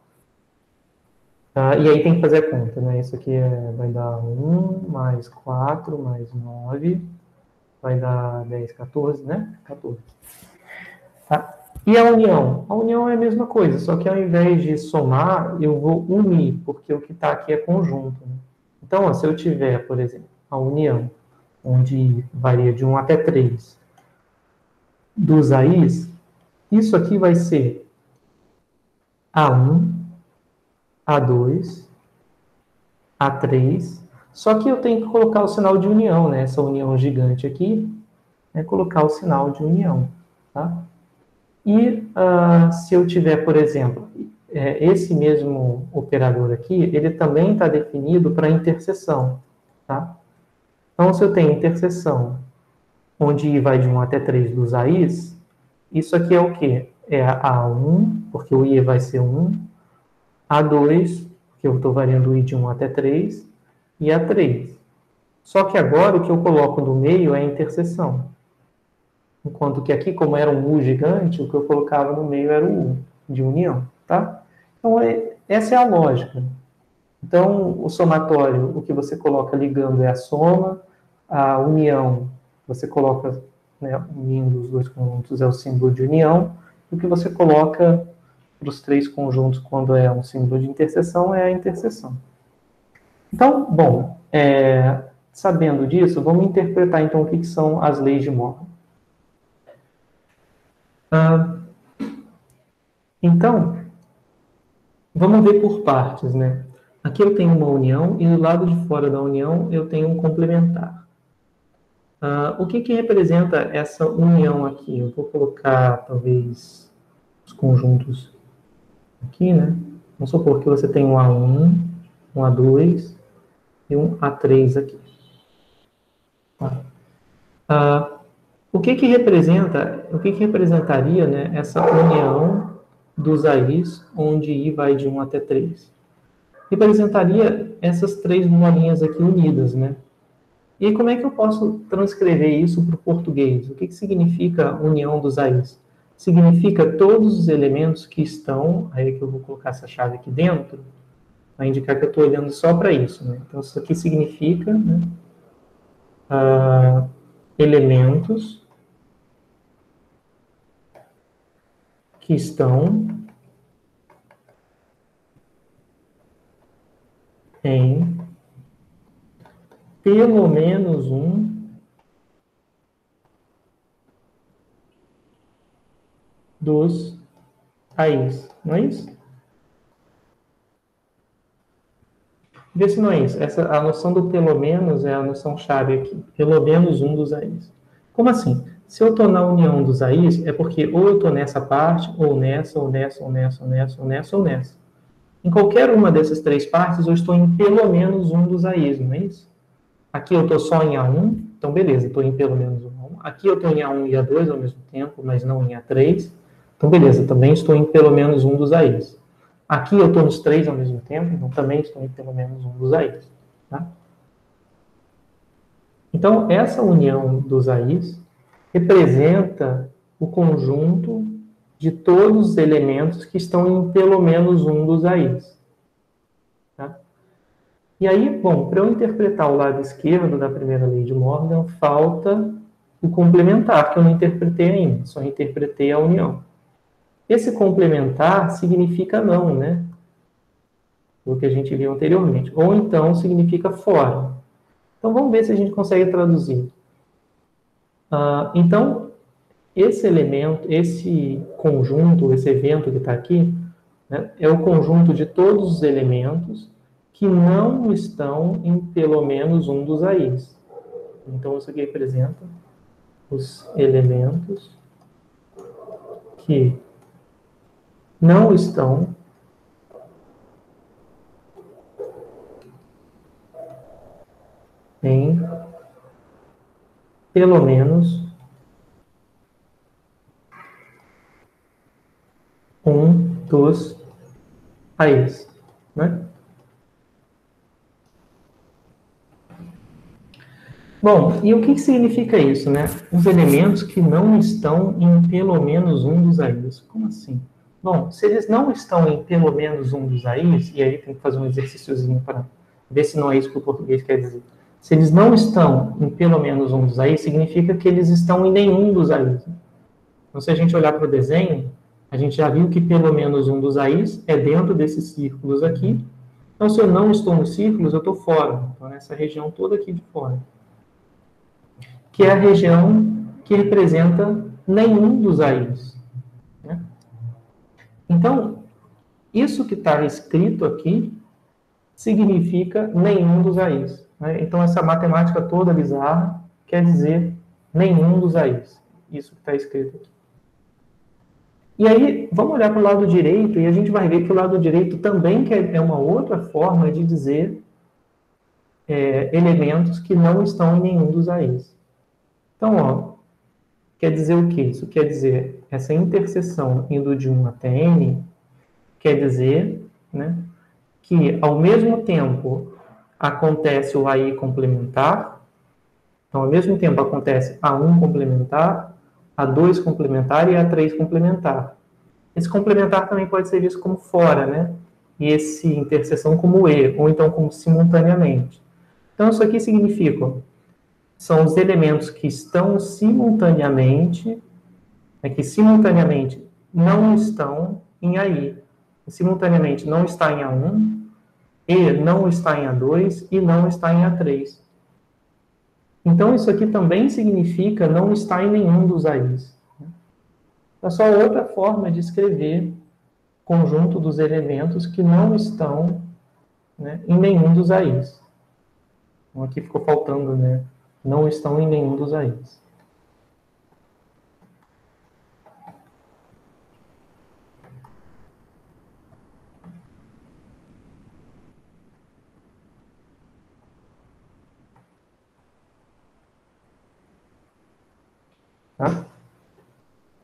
E aí tem que fazer a conta, né? Isso aqui vai dar 1, mais 4, mais 9, vai dar 10, 14, né? 14. Tá? E a união? A união é a mesma coisa, só que ao invés de somar, eu vou unir, porque o que está aqui é conjunto. Né? Então, ó, se eu tiver, por exemplo, a união, onde varia de 1 até 3, dos AIs, isso aqui vai ser A1, A2, A3, só que eu tenho que colocar o sinal de união, né? Essa união gigante aqui, colocar o sinal de união, tá? E se eu tiver, por exemplo, esse mesmo operador aqui, ele também está definido para interseção, tá? Então, se eu tenho interseção, onde I vai de 1 até 3 dos AIs, isso aqui é o quê? É a A1, porque o I vai ser 1, A2, que eu estou variando o I de 1 até 3, e A3. Só que agora o que eu coloco no meio é a interseção. Enquanto que aqui, como era um U gigante, o que eu colocava no meio era o U, de união, tá? Então, essa é a lógica. Então, o somatório, o que você coloca ligando é a soma, a união você coloca, né, unindo os dois conjuntos é o símbolo de união, e o que você coloca para os três conjuntos quando é um símbolo de interseção é a interseção. Então, bom, sabendo disso, vamos interpretar então o que são as leis de Moore. Então, vamos ver por partes, né? Aqui eu tenho uma união e do lado de fora da união eu tenho um complementar. O que representa essa união aqui? Eu vou colocar, talvez, os conjuntos aqui, né? Vamos supor que você tem um A1, um A2 e um A3 aqui. O que representaria, né, essa união dos A's, onde I vai de 1 até 3? Representaria essas três bolinhas aqui unidas, né? E como é que eu posso transcrever isso para o português? O que significa união dos A's? Significa todos os elementos que estão, aí que eu vou colocar essa chave aqui dentro, vai indicar que eu estou olhando só para isso, né? Então, isso aqui significa, né, elementos que estão em pelo menos um dos A's, não é isso? Vê se não é isso. A noção do pelo menos é a noção chave aqui. Pelo menos um dos A's. Como assim? Se eu estou na união dos A's, é porque ou eu estou nessa parte, ou nessa, ou nessa, ou nessa, ou nessa, ou nessa, ou nessa. Em qualquer uma dessas três partes, eu estou em pelo menos um dos A's, não é isso? Aqui eu estou só em A1, então beleza, estou em pelo menos um. Aqui eu estou em A1 e A2 ao mesmo tempo, mas não em A3. Então beleza, também estou em pelo menos um dos A's. Aqui eu estou nos três ao mesmo tempo, então também estou em pelo menos um dos A's. Tá? Então, essa união dos A's representa o conjunto de todos os elementos que estão em pelo menos um dos A's. Tá? E aí, bom, para eu interpretar o lado esquerdo da primeira lei de Morgan, falta o complementar, que eu não interpretei ainda, só interpretei a união. Esse complementar significa não, né? O que a gente viu anteriormente. Ou então significa fora. Então, vamos ver se a gente consegue traduzir. Então, esse elemento, esse conjunto, esse evento que está aqui, né, é o conjunto de todos os elementos que não estão em pelo menos um dos A's. Então, isso aqui representa os elementos que não estão em pelo menos um dos A's, né? Bom, e o que significa isso, né? Os elementos que não estão em pelo menos um dos A's. Como assim? Bom, se eles não estão em pelo menos um dos A's, e aí tem que fazer um exercíciozinho para ver se não é isso que o português quer dizer. Se eles não estão em pelo menos um dos A's, significa que eles estão em nenhum dos A's. Então, se a gente olhar para o desenho, a gente já viu que pelo menos um dos A's é dentro desses círculos aqui. Então, se eu não estou nos círculos, eu estou fora. Então, nessa região toda aqui de fora. Que é a região que representa nenhum dos A's. Né? Então, isso que está escrito aqui significa nenhum dos A's. Né? Então, essa matemática toda bizarra quer dizer nenhum dos A's. Isso que está escrito aqui. E aí, vamos olhar para o lado direito e a gente vai ver que o lado direito também é uma outra forma de dizer elementos que não estão em nenhum dos A's. Então, ó, quer dizer o quê? Isso quer dizer, essa interseção indo de 1 até n, quer dizer, né, que ao mesmo tempo acontece o AI complementar, então ao mesmo tempo acontece A1 complementar, A2 complementar e A3 complementar. Esse complementar também pode ser visto como fora, né? E esse interseção como E, ou então como simultaneamente. Então isso aqui significa são os elementos que estão simultaneamente, que simultaneamente não estão em AI. Simultaneamente não está em A1, e não está em A2 e não está em A3. Então, isso aqui também significa não estar em nenhum dos AIs. É só outra forma de escrever conjunto dos elementos que não estão, né, em nenhum dos AIs. Então, aqui ficou faltando, né? Não estão em nenhum dos AIs. Tá?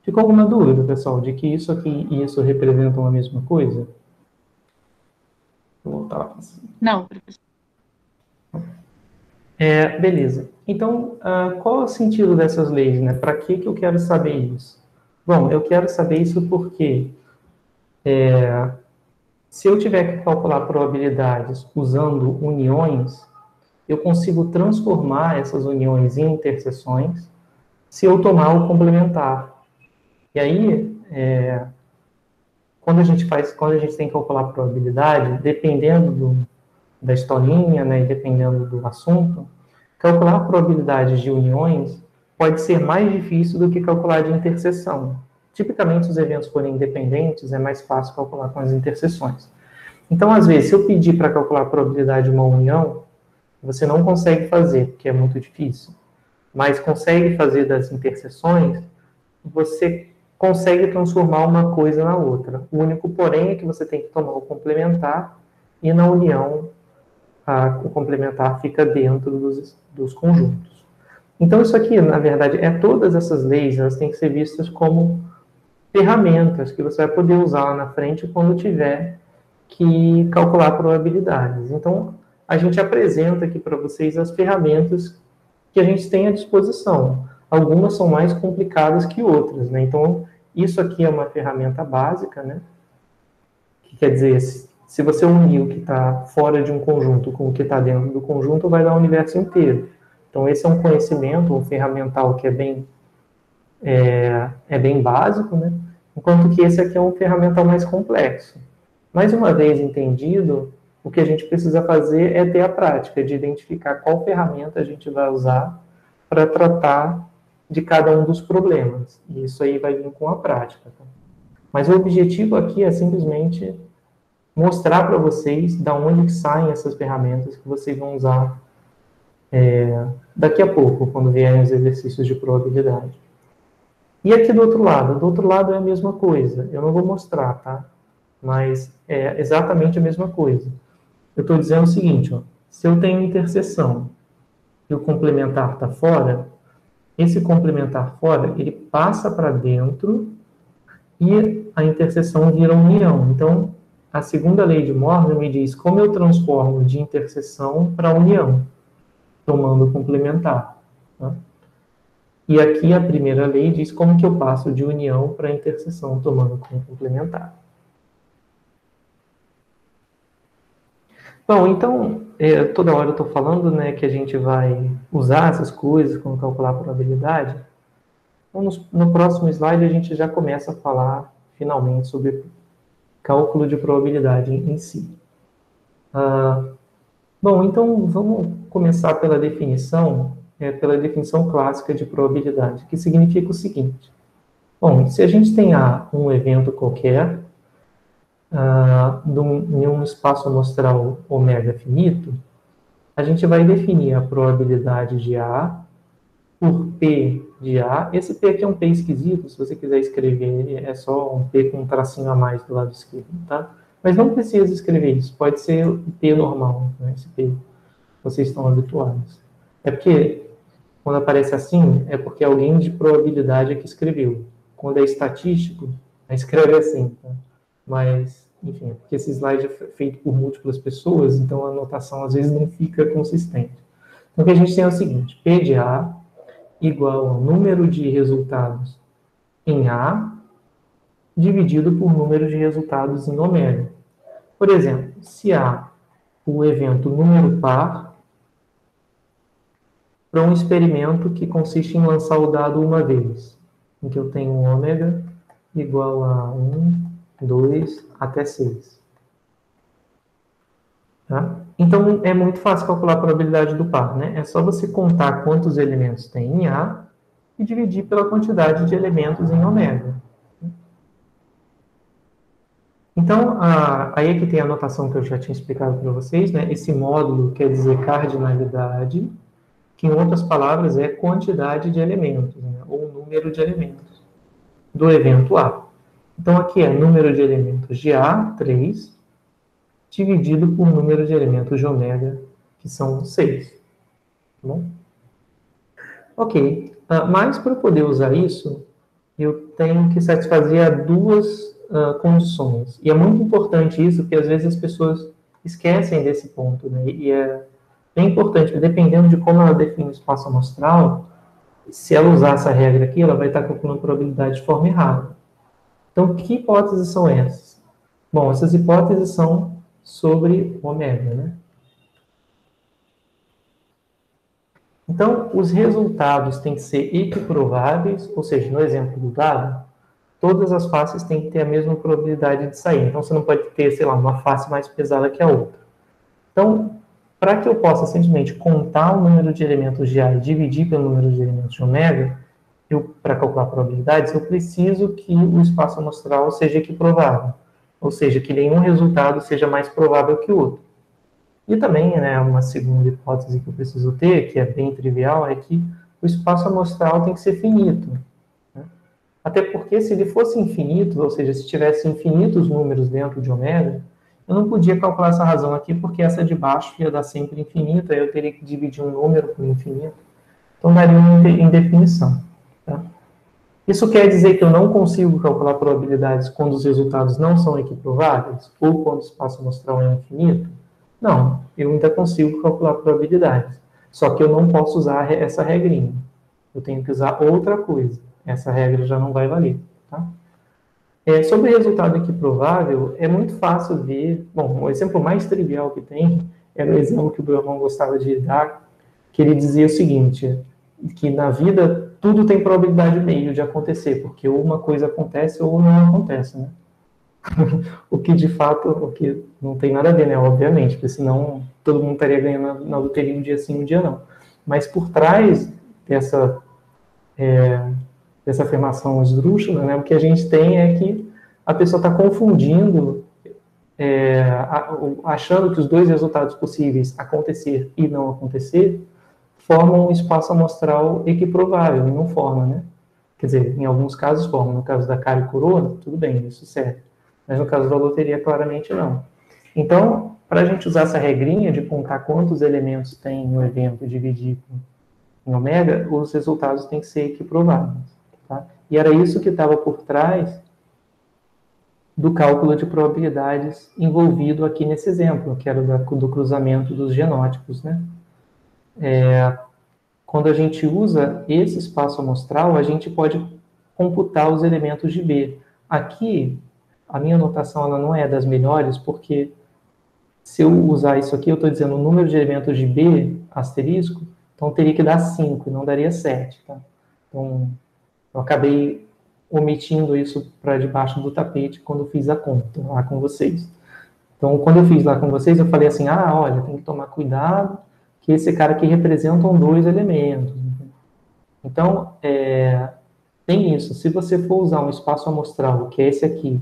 Ficou alguma dúvida, pessoal, de que isso aqui e isso representam a mesma coisa? Vou voltar lá. Não, professor. Beleza. Então, qual é o sentido dessas leis, né? Para que eu quero saber isso? Bom, eu quero saber isso porque se eu tiver que calcular probabilidades usando uniões, eu consigo transformar essas uniões em interseções se eu tomar o complementar. E aí, quando a gente tem que calcular a probabilidade, dependendo da historinha, né, e dependendo do assunto, calcular probabilidades de uniões pode ser mais difícil do que calcular de interseção. Tipicamente, se os eventos forem independentes, é mais fácil calcular com as interseções. Então, às vezes, se eu pedir para calcular a probabilidade de uma união, você não consegue fazer, porque é muito difícil. Mas consegue fazer das interseções, você consegue transformar uma coisa na outra. O único, porém, é que você tem que tomar o complementar, e na união, o complementar fica dentro dos conjuntos. Então, isso aqui, na verdade, todas essas leis, elas têm que ser vistas como ferramentas que você vai poder usar lá na frente quando tiver que calcular probabilidades. Então, a gente apresenta aqui para vocês as ferramentas que a gente tem à disposição. Algumas são mais complicadas que outras, né? Então, isso aqui é uma ferramenta básica, né? Que quer dizer, se você unir o que está fora de um conjunto com o que está dentro do conjunto, vai dar o universo inteiro. Então, esse é um conhecimento, um ferramental que é bem básico, né? Enquanto que esse aqui é um ferramental mais complexo. Mais uma vez entendido, o que a gente precisa fazer é ter a prática de identificar qual ferramenta a gente vai usar para tratar de cada um dos problemas. E isso aí vai vir com a prática. Tá? Mas o objetivo aqui é simplesmente mostrar para vocês da onde que saem essas ferramentas que vocês vão usar daqui a pouco, quando vierem os exercícios de probabilidade. E aqui do outro lado é a mesma coisa. Eu não vou mostrar, tá? Mas é exatamente a mesma coisa. Eu estou dizendo o seguinte, ó, se eu tenho interseção e o complementar está fora, esse complementar fora, ele passa para dentro e a interseção vira união. Então, a segunda lei de Morgan me diz como eu transformo de interseção para união, tomando o complementar. Tá? E aqui a primeira lei diz como que eu passo de união para interseção, tomando o complementar. Bom, então, toda hora eu estou falando, né, que a gente vai usar essas coisas, como calcular a probabilidade. Então, no próximo slide, a gente já começa a falar, finalmente, sobre cálculo de probabilidade em si. Bom, então, vamos começar pela definição clássica de probabilidade, que significa o seguinte. Bom, se a gente tem um evento qualquer, em um espaço amostral ômega finito, a gente vai definir a probabilidade de A por P de A. Esse P aqui é um P esquisito, se você quiser escrever ele, é só um P com um tracinho a mais do lado esquerdo, tá? Mas não precisa escrever isso, pode ser o P normal, né? Esse P vocês estão habituados. É porque, quando aparece assim, é porque alguém de probabilidade é que escreveu. Quando é estatístico, escreve assim, tá? Mas, enfim, porque esse slide é feito por múltiplas pessoas, então a anotação às vezes não fica consistente. Então, o que a gente tem é o seguinte, P de A igual ao número de resultados em A dividido por número de resultados em ômega. Por exemplo, se A, o evento número par, para um experimento que consiste em lançar o dado uma vez, em que eu tenho um ômega igual a 1, 2, até 6. Tá? Então, é muito fácil calcular a probabilidade do par, né? É só você contar quantos elementos tem em A e dividir pela quantidade de elementos em ômega. Então, aí é que tem a notação que eu já tinha explicado para vocês, né? Esse módulo quer dizer cardinalidade, que em outras palavras é quantidade de elementos, né? Ou número de elementos do evento A. Então, aqui é número de elementos de A, 3, dividido por número de elementos de ômega, que são 6. Tá bom? Ok, mas para eu poder usar isso, eu tenho que satisfazer duas condições. E é muito importante isso, porque às vezes as pessoas esquecem desse ponto, né? E é bem importante, dependendo de como ela define o espaço amostral, se ela usar essa regra aqui, ela vai estar calculando a probabilidade de forma errada. Então, que hipóteses são essas? Bom, essas hipóteses são sobre ômega, né? Então, os resultados têm que ser equiprováveis, ou seja, no exemplo do dado, todas as faces têm que ter a mesma probabilidade de sair. Então, você não pode ter, sei lá, uma face mais pesada que a outra. Então, para que eu possa simplesmente contar o número de elementos de A e dividir pelo número de elementos de ômega, para calcular probabilidades, eu preciso que o espaço amostral seja equiprovável. Ou seja, que nenhum resultado seja mais provável que o outro. E também, né, uma segunda hipótese que eu preciso ter, que é bem trivial, é que o espaço amostral tem que ser finito. Né? Até porque se ele fosse infinito, ou seja, se tivesse infinitos números dentro de ômega, eu não podia calcular essa razão aqui, porque essa de baixo ia dar sempre infinito, aí eu teria que dividir um número por infinito. Então, daria uma indefinição. Tá? Isso quer dizer que eu não consigo calcular probabilidades quando os resultados não são equiprováveis? Ou quando o espaço amostral é infinito? Não, eu ainda consigo calcular probabilidades. Só que eu não posso usar essa regrinha. Eu tenho que usar outra coisa. Essa regra já não vai valer. Tá? Sobre resultado equiprovável, é muito fácil ver... Bom, o exemplo mais trivial que tem era o exemplo que o meu irmão gostava de dar, que ele dizia o seguinte, que na vida tudo tem probabilidade meio de acontecer, porque ou uma coisa acontece ou não acontece, né? O que de fato, o que não tem nada a ver, né? Obviamente, porque senão todo mundo estaria ganhando na loteria um dia sim, um dia não. Mas por trás dessa afirmação esdrúxula, né? O que a gente tem é que a pessoa está confundindo, achando que os dois resultados possíveis, acontecer e não acontecer, formam um espaço amostral equiprovável, e não forma, né? Quer dizer, em alguns casos forma. No caso da cara e coroa, tudo bem, isso serve. Mas no caso da loteria, claramente não. Então, para a gente usar essa regrinha de contar quantos elementos tem no evento e dividir em ômega, os resultados têm que ser equiprováveis. Tá? E era isso que estava por trás do cálculo de probabilidades envolvido aqui nesse exemplo, que era do cruzamento dos genótipos, né? Quando a gente usa esse espaço amostral, a gente pode computar os elementos de B. Aqui, a minha notação ela não é das melhores, porque se eu usar isso aqui, eu estou dizendo o número de elementos de B, asterisco, então teria que dar 5, não daria 7. Tá? Então, eu acabei omitindo isso para debaixo do tapete quando eu fiz a conta lá com vocês. Então, quando eu fiz lá com vocês, eu falei assim, olha, tem que tomar cuidado, que esse cara aqui representam 2 elementos. Então, tem isso. Se você for usar um espaço amostral, que é esse aqui,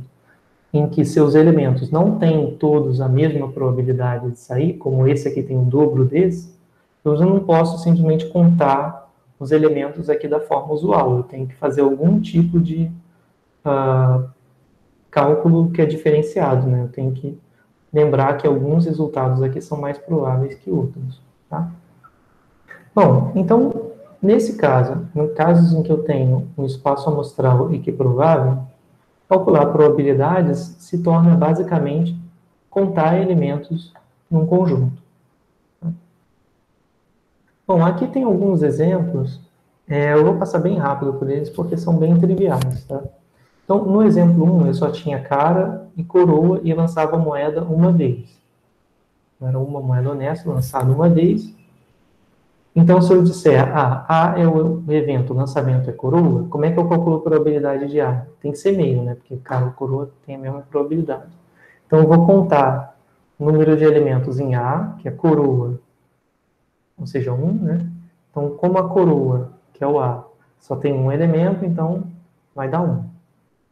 em que seus elementos não têm todos a mesma probabilidade de sair, como esse aqui tem o dobro desse, eu já não posso simplesmente contar os elementos aqui da forma usual. Eu tenho que fazer algum tipo de cálculo que é diferenciado, né? Eu tenho que lembrar que alguns resultados aqui são mais prováveis que outros. Tá? Bom, então, nesse caso, em casos em que eu tenho um espaço amostral equiprovável, calcular probabilidades se torna basicamente contar elementos num conjunto. Tá? Bom, aqui tem alguns exemplos, eu vou passar bem rápido por eles porque são bem triviais. Tá? Então, no exemplo 1, eu só tinha cara e coroa e lançava a moeda uma vez. Era uma moeda honesta lançada uma vez. Então, se eu disser, A é o evento, o lançamento é coroa, como é que eu calculo a probabilidade de A? Tem que ser meio, né? Porque cara ou coroa tem a mesma probabilidade. Então, eu vou contar o número de elementos em A, que é coroa, ou seja, 1, né? Então, como a coroa, que é o A, só tem um elemento, então vai dar 1.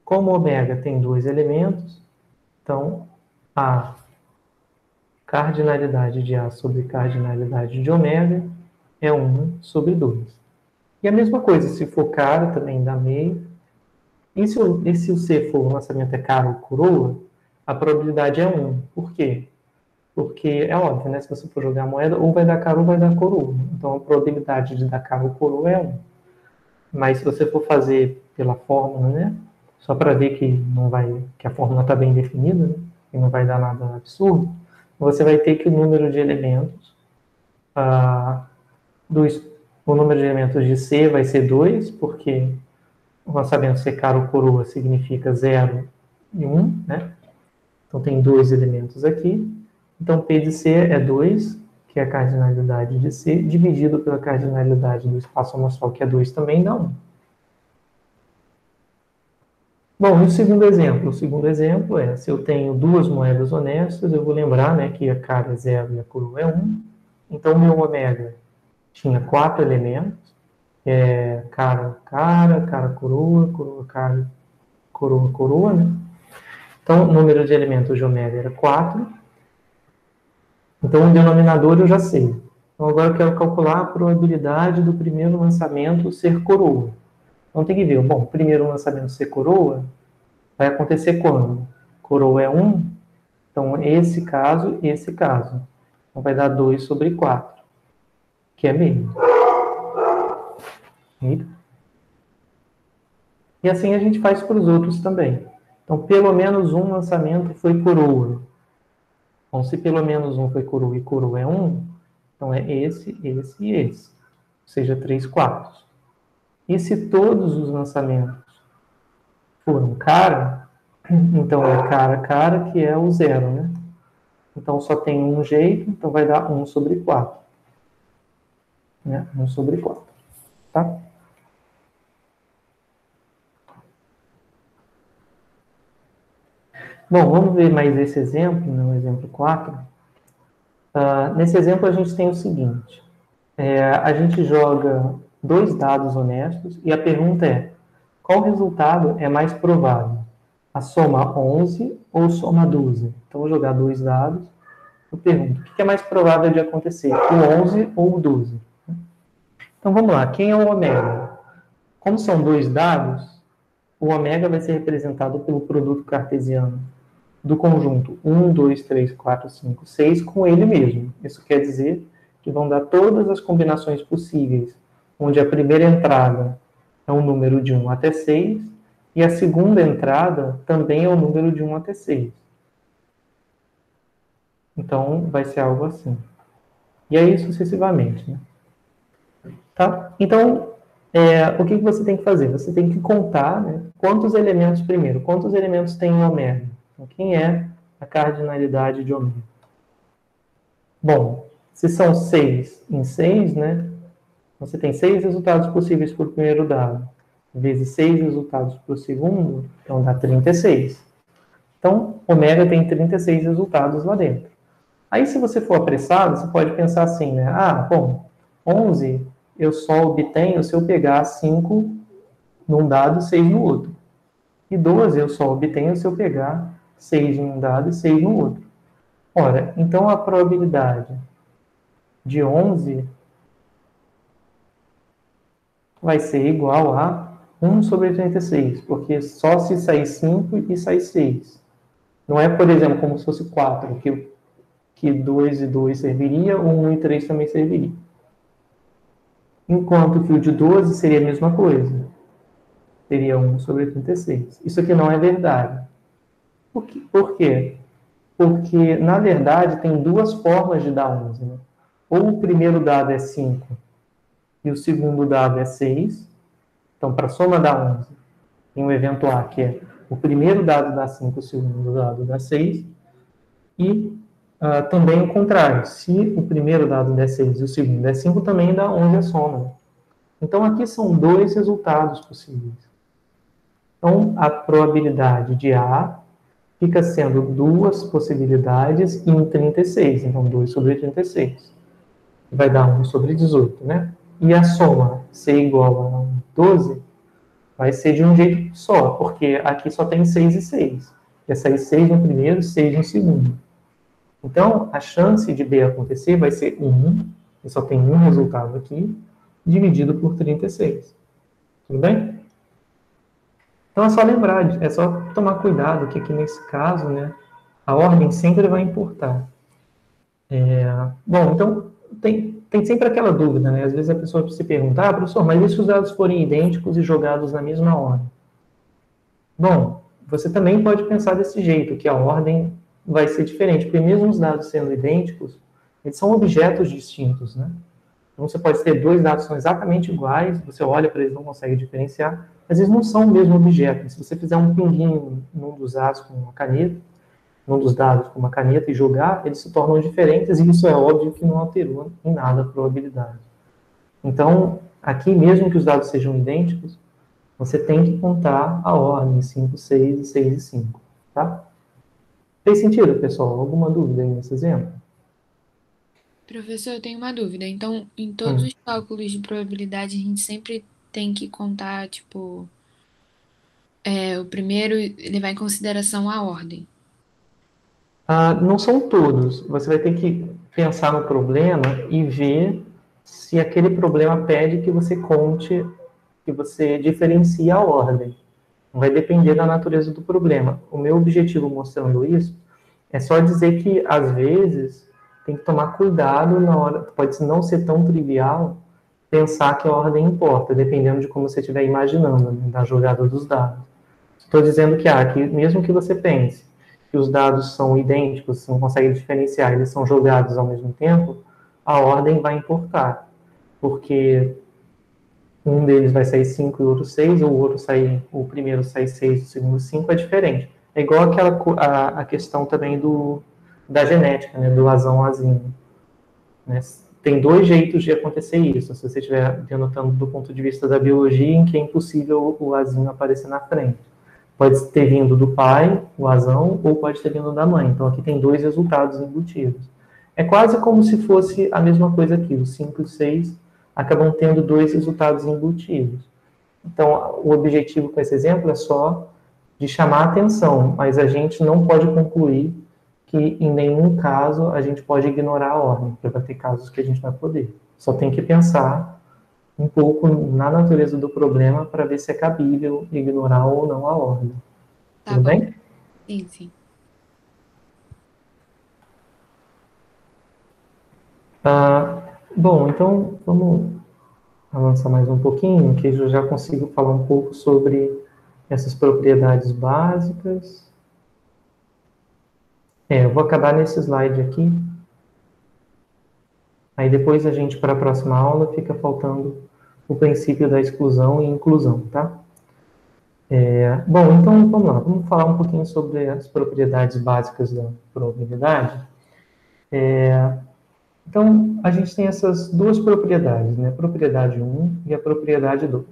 Como o ômega tem 2 elementos, então a cardinalidade de A sobre cardinalidade de ômega é 1 sobre 2. E a mesma coisa, se for cara, também dá meio. E se o C for o lançamento é cara ou coroa, a probabilidade é 1. Por quê? Porque é óbvio, né? Se você for jogar a moeda, ou vai dar cara ou vai dar coroa. Então a probabilidade de dar cara ou coroa é 1. Mas se você for fazer pela fórmula, né? Só para ver que a fórmula está bem definida, né? E não vai dar nada absurdo, você vai ter que o número de elementos o número de elementos de C vai ser 2, porque nós sabemos que cara ou coroa significa 0 e 1, né? Então tem 2 elementos aqui. Então P de C é 2, que é a cardinalidade de C, dividido pela cardinalidade do espaço amostral, que é 2 também, dá 1. Bom, e o segundo exemplo? O segundo exemplo é, se eu tenho duas moedas honestas, eu vou lembrar, né, que a cara é 0 e a coroa é 1. Então, meu ômega tinha 4 elementos. Cara, coroa, cara, coroa, né? Então, o número de elementos de ômega era 4. Então, o denominador eu já sei. Então, agora eu quero calcular a probabilidade do primeiro lançamento ser coroa. Então, tem que ver. Bom, o primeiro lançamento ser coroa vai acontecer quando? Coroa é 1. Então, esse caso. Então, vai dar 2 sobre 4, que é meio. E assim a gente faz para os outros também. Então, pelo menos um lançamento foi coroa. Então, se pelo menos um foi coroa e coroa é 1, então é esse e esse. Ou seja, 3 quartos. E se todos os lançamentos foram cara, então é cara, que é o 0, né? Então, só tem um jeito, então vai dar 1 sobre 4. Né? 1 sobre 4. Tá? Bom, vamos ver mais esse exemplo, né? O exemplo 4. Nesse exemplo, a gente tem o seguinte. A gente joga 2 dados honestos e a pergunta é, qual resultado é mais provável? A soma 11 ou soma 12? Então, vou jogar 2 dados. Eu pergunto, o que é mais provável de acontecer? O 11 ou o 12? Então, vamos lá. Quem é o ômega? Como são 2 dados, o ômega vai ser representado pelo produto cartesiano do conjunto 1, 2, 3, 4, 5, 6 com ele mesmo. Isso quer dizer que vão dar todas as combinações possíveis, onde a primeira entrada é um número de 1 até 6, e a segunda entrada também é um número de 1 até 6. Então, vai ser algo assim. E aí, sucessivamente, né? Tá? Então, o que você tem que fazer? Você tem que contar, né, quantos elementos tem em ômega. Então, quem é a cardinalidade de ômega? Bom, se são 6 em 6, né, você tem 6 resultados possíveis para o primeiro dado, vezes 6 resultados para o segundo, então dá 36. Então, ômega tem 36 resultados lá dentro. Aí, se você for apressado, você pode pensar assim, né? Bom, 11 eu só obtenho se eu pegar 5 num dado e 6 no outro. E 12 eu só obtenho se eu pegar 6 em um dado e 6 no outro. Ora, então a probabilidade de 11 vai ser igual a 1 sobre 36, porque só se sair 5 e sair 6. Não é, por exemplo, como se fosse 4, que 2 e 2 serviria, 1 e 3 também serviria. Enquanto que o de 12 seria a mesma coisa. Seria 1 sobre 36. Isso aqui não é verdade. Por quê? Porque, na verdade, tem duas formas de dar 11. Né? Ou o primeiro dado é 5 e o segundo dado é 6. Então, para a soma dar 11, tem o evento A, que é o primeiro dado dá 5, o segundo dado dá 6. E também o contrário. Se o primeiro dado der 6 e o segundo der 5, também dá 11 a soma. Então, aqui são dois resultados possíveis. Então, a probabilidade de A fica sendo duas possibilidades em 36. Então, 2 sobre 36. Vai dar 1 sobre 18, né? E a soma C igual a 12 vai ser de um jeito só, porque aqui só tem 6 e 6. Vai sair 6 no primeiro e 6 no segundo. Então, a chance de B acontecer vai ser 1, e só tem um resultado aqui, dividido por 36. Tudo bem? Então, é só lembrar, é só tomar cuidado que aqui nesse caso, né, a ordem sempre vai importar. Bom, então, tem sempre aquela dúvida, né? Às vezes a pessoa se pergunta, professor, mas e se os dados forem idênticos e jogados na mesma ordem? Bom, você também pode pensar desse jeito, que a ordem vai ser diferente, porque mesmo os dados sendo idênticos, eles são objetos distintos, né? Então, você pode ter dois dados que são exatamente iguais, você olha para eles e não consegue diferenciar, mas eles não são o mesmo objeto. Se você fizer um pinguinho num dos dados com uma caneta, num dos dados com uma caneta e jogar, eles se tornam diferentes, e isso é óbvio que não alterou em nada a probabilidade. Então, aqui, mesmo que os dados sejam idênticos, você tem que contar a ordem 5, 6 e 6 e 5, tá? Fez sentido, pessoal? Alguma dúvida aí nesse exemplo? Professor, eu tenho uma dúvida. Então, em todos os cálculos de probabilidade, a gente sempre tem que contar, tipo, o primeiro levar em consideração a ordem. Não são todos. Você vai ter que pensar no problema e ver se aquele problema pede que você conte, que você diferencie a ordem. Vai depender da natureza do problema. O meu objetivo mostrando isso é só dizer que, às vezes, tem que tomar cuidado na hora, pode não ser tão trivial pensar que a ordem importa, dependendo de como você estiver imaginando, né, da jogada dos dados. Estou dizendo que mesmo que você pense que os dados são idênticos, você não consegue diferenciar, eles são jogados ao mesmo tempo, a ordem vai importar, porque um deles vai sair 5 e o outro 6, ou o primeiro sai 6 e o segundo 5, é diferente. É igual a questão também da genética, né, do azão azinho. Né? Tem dois jeitos de acontecer isso, se você estiver denotando do ponto de vista da biologia, em que é impossível o azinho aparecer na frente. Pode ter vindo do pai, o azão, ou pode ter vindo da mãe. Então, aqui tem dois resultados embutidos. É quase como se fosse a mesma coisa aqui, os 5 e os 6 acabam tendo dois resultados embutidos. Então, o objetivo com esse exemplo é só de chamar a atenção, mas a gente não pode concluir que em nenhum caso a gente pode ignorar a ordem, porque vai ter casos que a gente vai poder. Só tem que pensar um pouco na natureza do problema para ver se é cabível ignorar ou não a ordem. Tá Tudo bom. bem? Sim, sim. Bom, então vamos avançar mais um pouquinho, que eu já consigo falar um pouco sobre essas propriedades básicas. Eu vou acabar nesse slide aqui. Aí depois a gente, para a próxima aula, fica faltando o princípio da exclusão e inclusão, tá? Bom, então vamos lá, vamos falar um pouquinho sobre as propriedades básicas da probabilidade. Então, a gente tem essas duas propriedades, né? A propriedade 1 e a propriedade 2.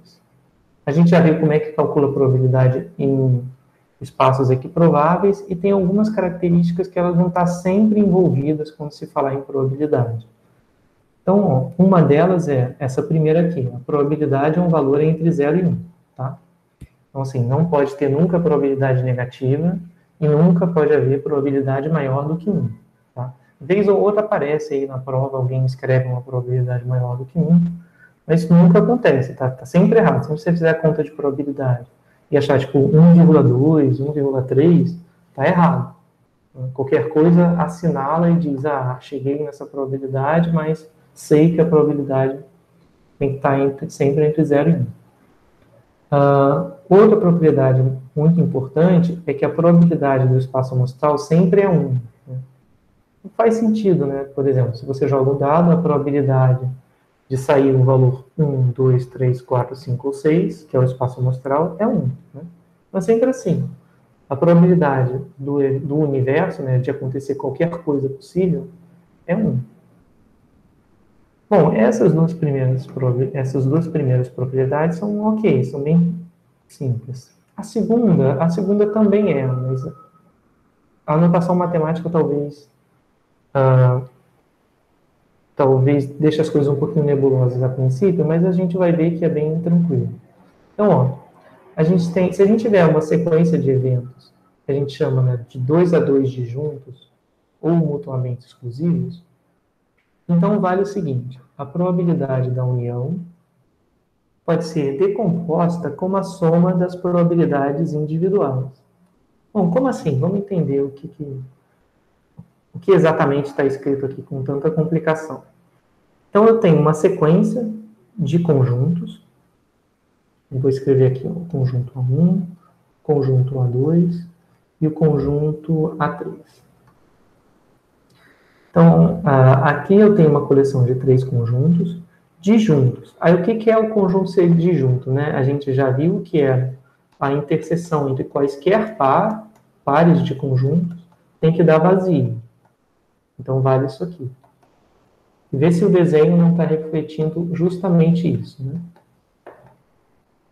A gente já viu como é que calcula a probabilidade em espaços equiprováveis e tem algumas características que elas vão estar sempre envolvidas quando se falar em probabilidade. Então, uma delas é essa primeira aqui. A probabilidade é um valor entre 0 e 1, tá? Então, assim, não pode ter nunca probabilidade negativa e nunca pode haver probabilidade maior do que 1, tá? Vez ou outra aparece aí na prova, alguém escreve uma probabilidade maior do que 1, mas isso nunca acontece, tá? Tá sempre errado. Se você fizer a conta de probabilidade e achar, tipo, 1,2, 1,3, tá errado. Qualquer coisa assinala e diz, cheguei nessa probabilidade, mas sei que a probabilidade tem que estar sempre entre 0 e 1. Outra propriedade muito importante é que a probabilidade do espaço amostral sempre é 1. Né? Não faz sentido, né? Por exemplo, se você joga um dado, a probabilidade de sair um valor 1, 2, 3, 4, 5 ou 6, que é o espaço amostral, é 1. Né? Mas sempre assim. A probabilidade do universo, né, de acontecer qualquer coisa possível, é 1. Bom, essas duas primeiras propriedades são ok, são bem simples. A segunda também é, mas a notação matemática talvez deixe as coisas um pouquinho nebulosas a princípio, mas a gente vai ver que é bem tranquilo. Então, ó, se a gente tiver uma sequência de eventos que a gente chama, né, de 2 a 2 disjuntos ou mutuamente exclusivos, então vale o seguinte: a probabilidade da união pode ser decomposta como a soma das probabilidades individuais. Bom, como assim? Vamos entender o que exatamente está escrito aqui com tanta complicação. Então, eu tenho uma sequência de conjuntos. Eu vou escrever aqui o conjunto A1, conjunto A2 e o conjunto A3. Então, aqui eu tenho uma coleção de 3 conjuntos disjuntos. Aí, o que é o conjunto ser disjunto, né? A gente já viu que é a interseção entre quaisquer pares de conjuntos tem que dar vazio. Então, vale isso aqui. E ver se o desenho não está refletindo justamente isso, né?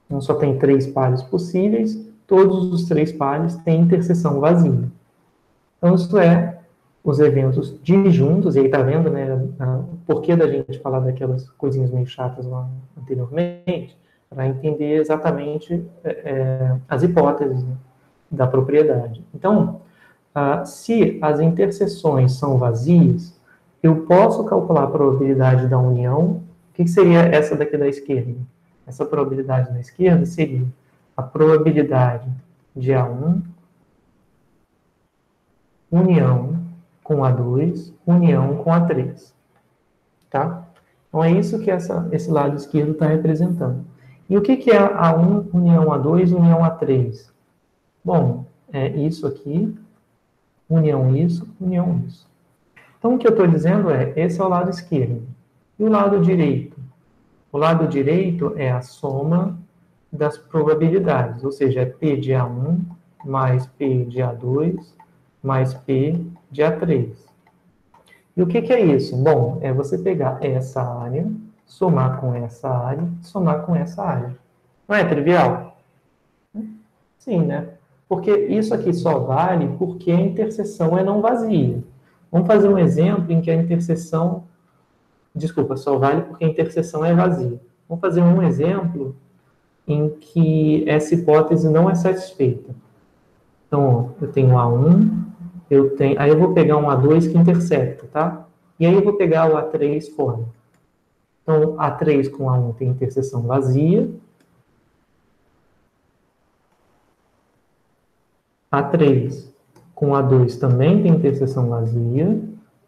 Então, só tem 3 pares possíveis, todos os 3 pares têm interseção vazia. Então, isso é os eventos disjuntos, e aí tá vendo, né, o porquê da gente falar daquelas coisinhas meio chatas lá anteriormente, para entender exatamente as hipóteses, né, da propriedade. Então, se as interseções são vazias, eu posso calcular a probabilidade da união. O que seria essa daqui da esquerda? Essa probabilidade da esquerda seria a probabilidade de A1 união com A2, união com A3. Tá? Então, é isso que esse lado esquerdo está representando. E o que é A1, união A2, união A3? Bom, é isso aqui, união isso, união isso. Então, o que eu estou dizendo esse é o lado esquerdo. E o lado direito? O lado direito é a soma das probabilidades, ou seja, é P de A1 mais P de A2 mais P de A3. E o que é isso? Bom, é você pegar essa área, somar com essa área, somar com essa área. Não é trivial? Sim, né? Porque isso aqui só vale porque a interseção é não vazia. Vamos fazer um exemplo em que a interseção... Desculpa, só vale porque a interseção é vazia. Vamos fazer um exemplo em que essa hipótese não é satisfeita. Então, ó, eu tenho A1, aí eu vou pegar um A2 que intersecta, tá? E aí eu vou pegar o A3 fora. Então, A3 com A1 tem interseção vazia. A3 com A2 também tem interseção vazia,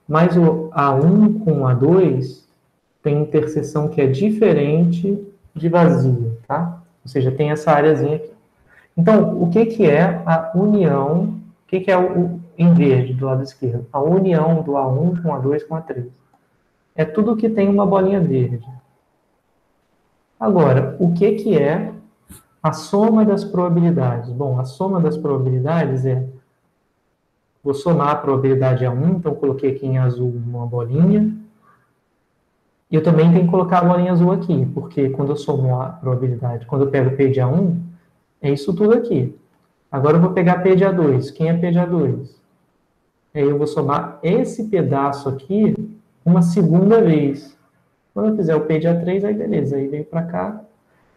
mas o A1 com A2 tem interseção que é diferente de vazia, tá? Ou seja, tem essa áreazinha aqui. Então, o que é a união? O que é o em verde do lado esquerdo? A união do A1 com A2 com A3. É tudo que tem uma bolinha verde. Agora, o que é a soma das probabilidades? Bom, a soma das probabilidades vou somar a probabilidade A1, então coloquei aqui em azul uma bolinha. E eu também tenho que colocar a bolinha azul aqui, porque quando eu somo a probabilidade, quando eu pego P de A1, é isso tudo aqui. Agora eu vou pegar P de A2. Quem é P de A2? Aí eu vou somar esse pedaço aqui uma segunda vez. Quando eu fizer o P de A3, aí beleza, aí veio para cá.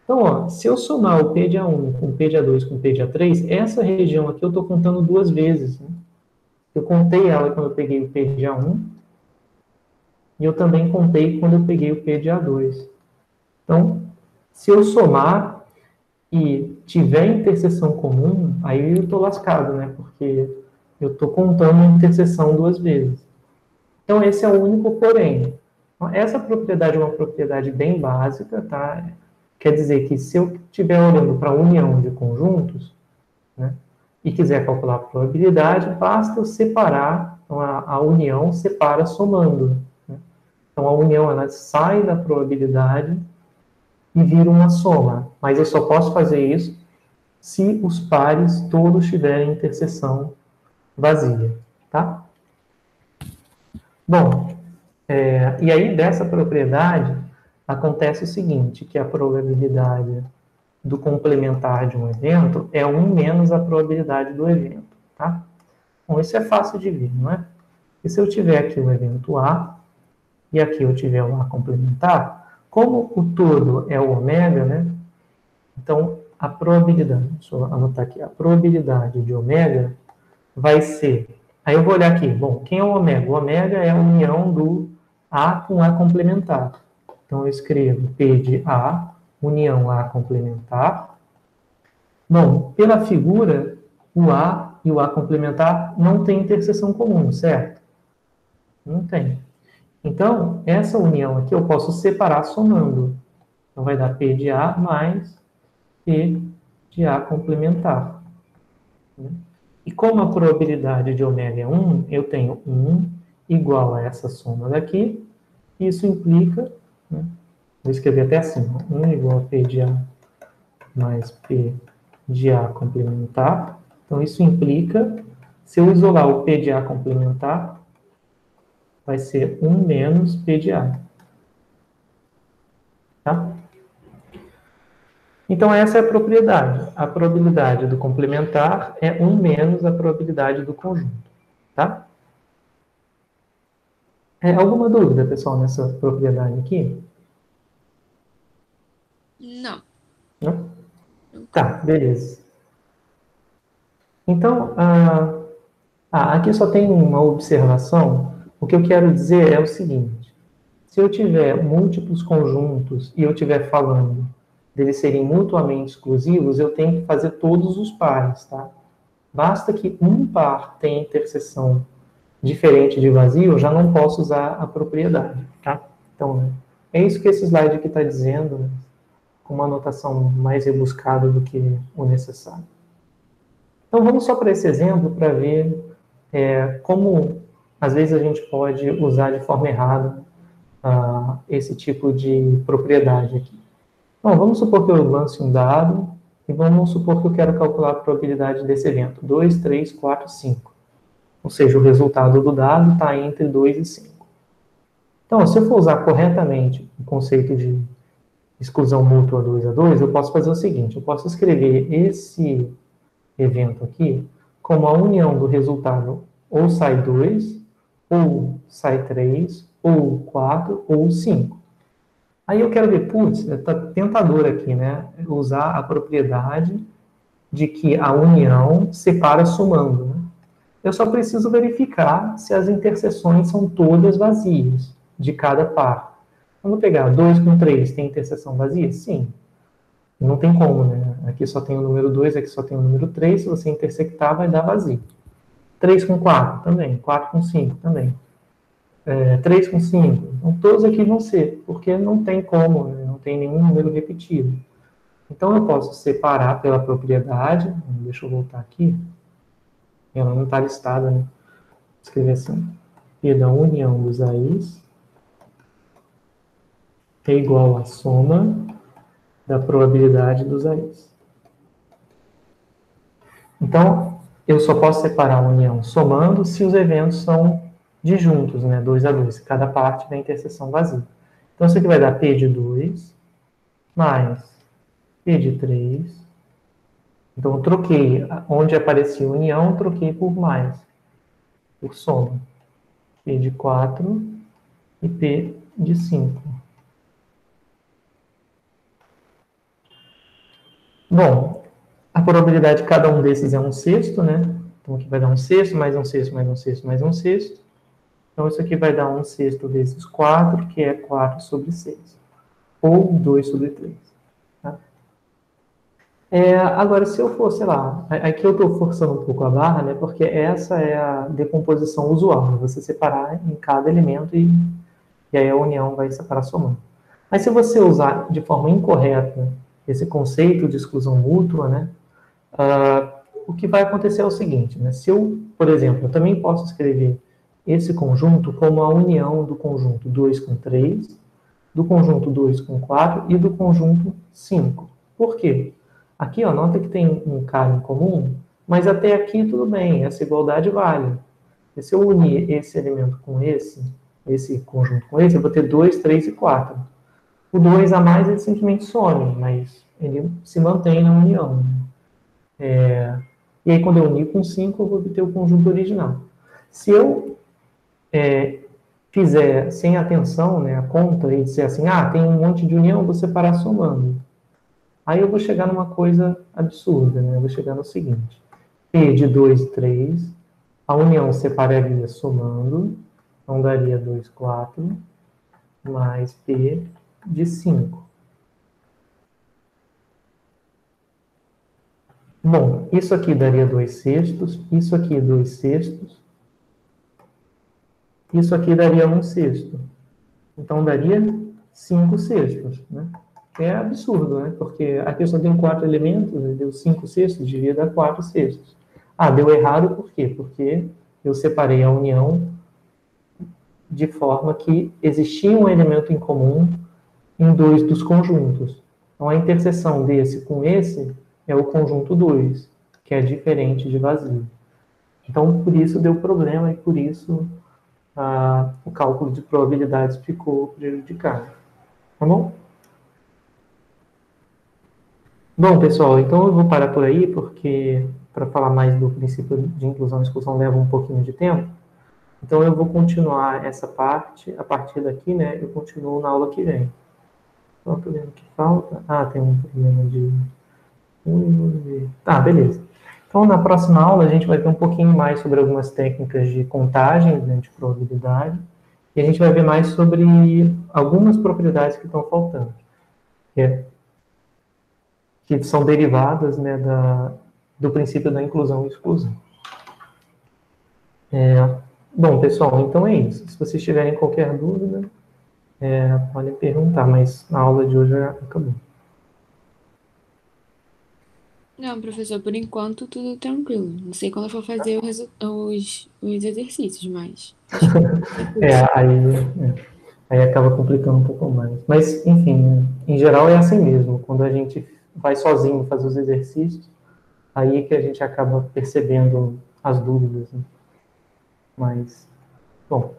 Então, ó, se eu somar o P de A1 com P de A2 com P de A3, essa região aqui eu estou contando 2 vezes. Né? Eu contei ela quando eu peguei o P de A1, e eu também contei quando eu peguei o P de A2. Então, se eu somar e tiver interseção comum, aí eu estou lascado, né? Porque eu estou contando a interseção 2 vezes. Então, esse é o único porém. Essa propriedade é uma propriedade bem básica, tá? Quer dizer que se eu estiver olhando para a união de conjuntos, né, e quiser calcular a probabilidade, basta eu separar, então a união separa somando. Né? Então, a união ela sai da probabilidade e vira uma soma. Mas eu só posso fazer isso se os pares todos tiverem interseção vazia, tá? Bom, e aí dessa propriedade acontece o seguinte, que a probabilidade do complementar de um evento é 1 menos a probabilidade do evento, tá? Bom, isso é fácil de ver, não é? E se eu tiver aqui o evento A, e aqui eu tiver o A complementar, como o todo é o ômega, né? Então, a probabilidade, deixa eu anotar aqui, a probabilidade de ômega vai ser, aí eu vou olhar aqui, bom, quem é o ômega? O ômega é a união do A com A complementar. Então, eu escrevo P de A, união A complementar. Bom, pela figura, o A e o A complementar não tem interseção comum, certo? Não tem. Então, essa união aqui eu posso separar somando. Então, vai dar P de A mais P de A complementar. E como a probabilidade de ômega é 1, eu tenho 1 igual a essa soma daqui. Isso implica, né, vou escrever até assim, 1 igual a P de A mais P de A complementar. Então, isso implica, se eu isolar o P de A complementar, vai ser 1 menos P de A. Tá? Então, essa é a propriedade. A probabilidade do complementar é 1 menos a probabilidade do conjunto. Tá? Alguma dúvida, pessoal, nessa propriedade aqui? Não. Não? Tá, beleza. Então, aqui só tem uma observação. O que eu quero dizer é o seguinte. Se eu tiver múltiplos conjuntos e eu estiver falando deles serem mutuamente exclusivos, eu tenho que fazer todos os pares, tá? Basta que um par tenha interseção diferente de vazio, eu já não posso usar a propriedade, tá? Então, é isso que esse slide aqui está dizendo, né? Com uma anotação mais rebuscada do que o necessário. Então, vamos só para esse exemplo para ver como, às vezes, a gente pode usar de forma errada esse tipo de propriedade aqui. Bom, vamos supor que eu lance um dado e vamos supor que eu quero calcular a probabilidade desse evento. 2, 3, 4, 5. Ou seja, o resultado do dado está entre 2 e 5. Então, se eu for usar corretamente o conceito de exclusão mútua 2 a 2, eu posso fazer o seguinte, eu posso escrever esse evento aqui como a união do resultado ou sai 2, ou sai 3, ou 4, ou 5. Aí eu quero ver, putz, está tentador aqui, né? Usar a propriedade de que a união separa somando, né? Eu só preciso verificar se as interseções são todas vazias de cada par. Vamos pegar 2 com 3, tem interseção vazia? Sim. Não tem como, né? Aqui só tem o número 2, aqui só tem o número 3. Se você intersectar, vai dar vazio. 3 com 4 também. 4 com 5 também. 3 com 5. Então, todos aqui vão ser, porque não tem como, né? Não tem nenhum número repetido. Então, eu posso separar pela propriedade. Deixa eu voltar aqui. Ela não está listada, né? Vou escrever assim. P da união dos AIs é igual à soma da probabilidade dos AIs. Então, eu só posso separar a união somando se os eventos são disjuntos, né? 2 a 2. Cada parte da interseção vazia. Então, isso aqui vai dar P de 2 mais P de 3. Então, eu troquei. Onde aparecia união, eu troquei por mais. Por soma. P de 4 e P de 5. Bom, a probabilidade de cada um desses é 1/6, né? Então, aqui vai dar 1/6, mais 1/6, mais 1/6, mais 1/6. Então, isso aqui vai dar 1/6 vezes 4, que é 4 sobre 6. Ou 2 sobre 3. Tá? Agora, se eu for, sei lá, aqui eu estou forçando um pouco a barra, né? Porque essa é a decomposição usual, né? Você separar em cada elemento e aí a união vai separar somando. Mas se você usar de forma incorreta esse conceito de exclusão mútua, né? O que vai acontecer é o seguinte, né? Se eu, por exemplo, eu também posso escrever esse conjunto como a união do conjunto 2 com 3, do conjunto 2 com 4 e do conjunto 5. Por quê? Aqui, ó, nota que tem um cara em comum, mas até aqui tudo bem, essa igualdade vale. E se eu unir esse elemento com esse conjunto com esse, eu vou ter 2, 3 e 4. O 2 a mais, ele simplesmente some, mas ele se mantém na união. E aí, quando eu unir com 5, eu vou obter o conjunto original. Se eu fizer sem atenção, né, a conta e disser assim, tem um monte de união, eu vou separar somando. Aí eu vou chegar numa coisa absurda, né? Eu vou chegar no seguinte. P de 2 e 3, a união separaria somando, então daria 2, 4, mais P de 5. Bom, isso aqui daria 2 sextos, isso aqui 2 sextos, isso aqui daria 1 sexto. Então daria 5 sextos, né? É absurdo, né? Porque aqui só tem 4 elementos, deu 5 sextos, devia dar 4 sextos. Deu errado por quê? Porque eu separei a união de forma que existia um elemento em comum em 2 dos conjuntos. Então, a interseção desse com esse é o conjunto 2, que é diferente de vazio. Então, por isso deu problema e por isso o cálculo de probabilidades ficou prejudicado. Tá bom? Bom, pessoal, então eu vou parar por aí, porque para falar mais do princípio de inclusão e exclusão leva um pouquinho de tempo. Então eu vou continuar essa parte, a partir daqui, né, eu continuo na aula que vem. Qual é o problema que falta? Tem um problema de... Tá, beleza. Então na próxima aula a gente vai ver um pouquinho mais sobre algumas técnicas de contagem, né, de probabilidade, e a gente vai ver mais sobre algumas propriedades que estão faltando, que são derivadas, né, do princípio da inclusão e exclusão. Bom, pessoal, então é isso. Se vocês tiverem qualquer dúvida, podem perguntar, mas a aula de hoje já acabou. Não, professor, por enquanto tudo tranquilo. Não sei quando eu for fazer os exercícios, mas... Aí acaba complicando um pouco mais. Mas, enfim, né, em geral é assim mesmo. Quando a gente vai sozinho fazer os exercícios, aí é que a gente acaba percebendo as dúvidas, né? Mas, bom.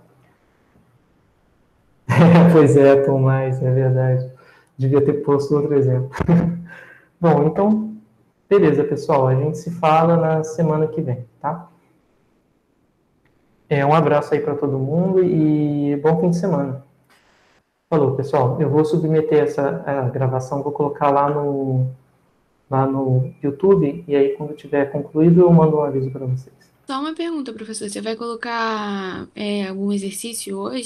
Pois é, Tomás, é verdade. Devia ter posto outro exemplo. Bom, então, beleza, pessoal. A gente se fala na semana que vem, tá? Um abraço aí para todo mundo e bom fim de semana. Falou, pessoal. Eu vou submeter essa gravação, vou colocar lá no YouTube, e aí quando tiver concluído eu mando um aviso para vocês. Só uma pergunta, professor. Você vai colocar algum exercício hoje?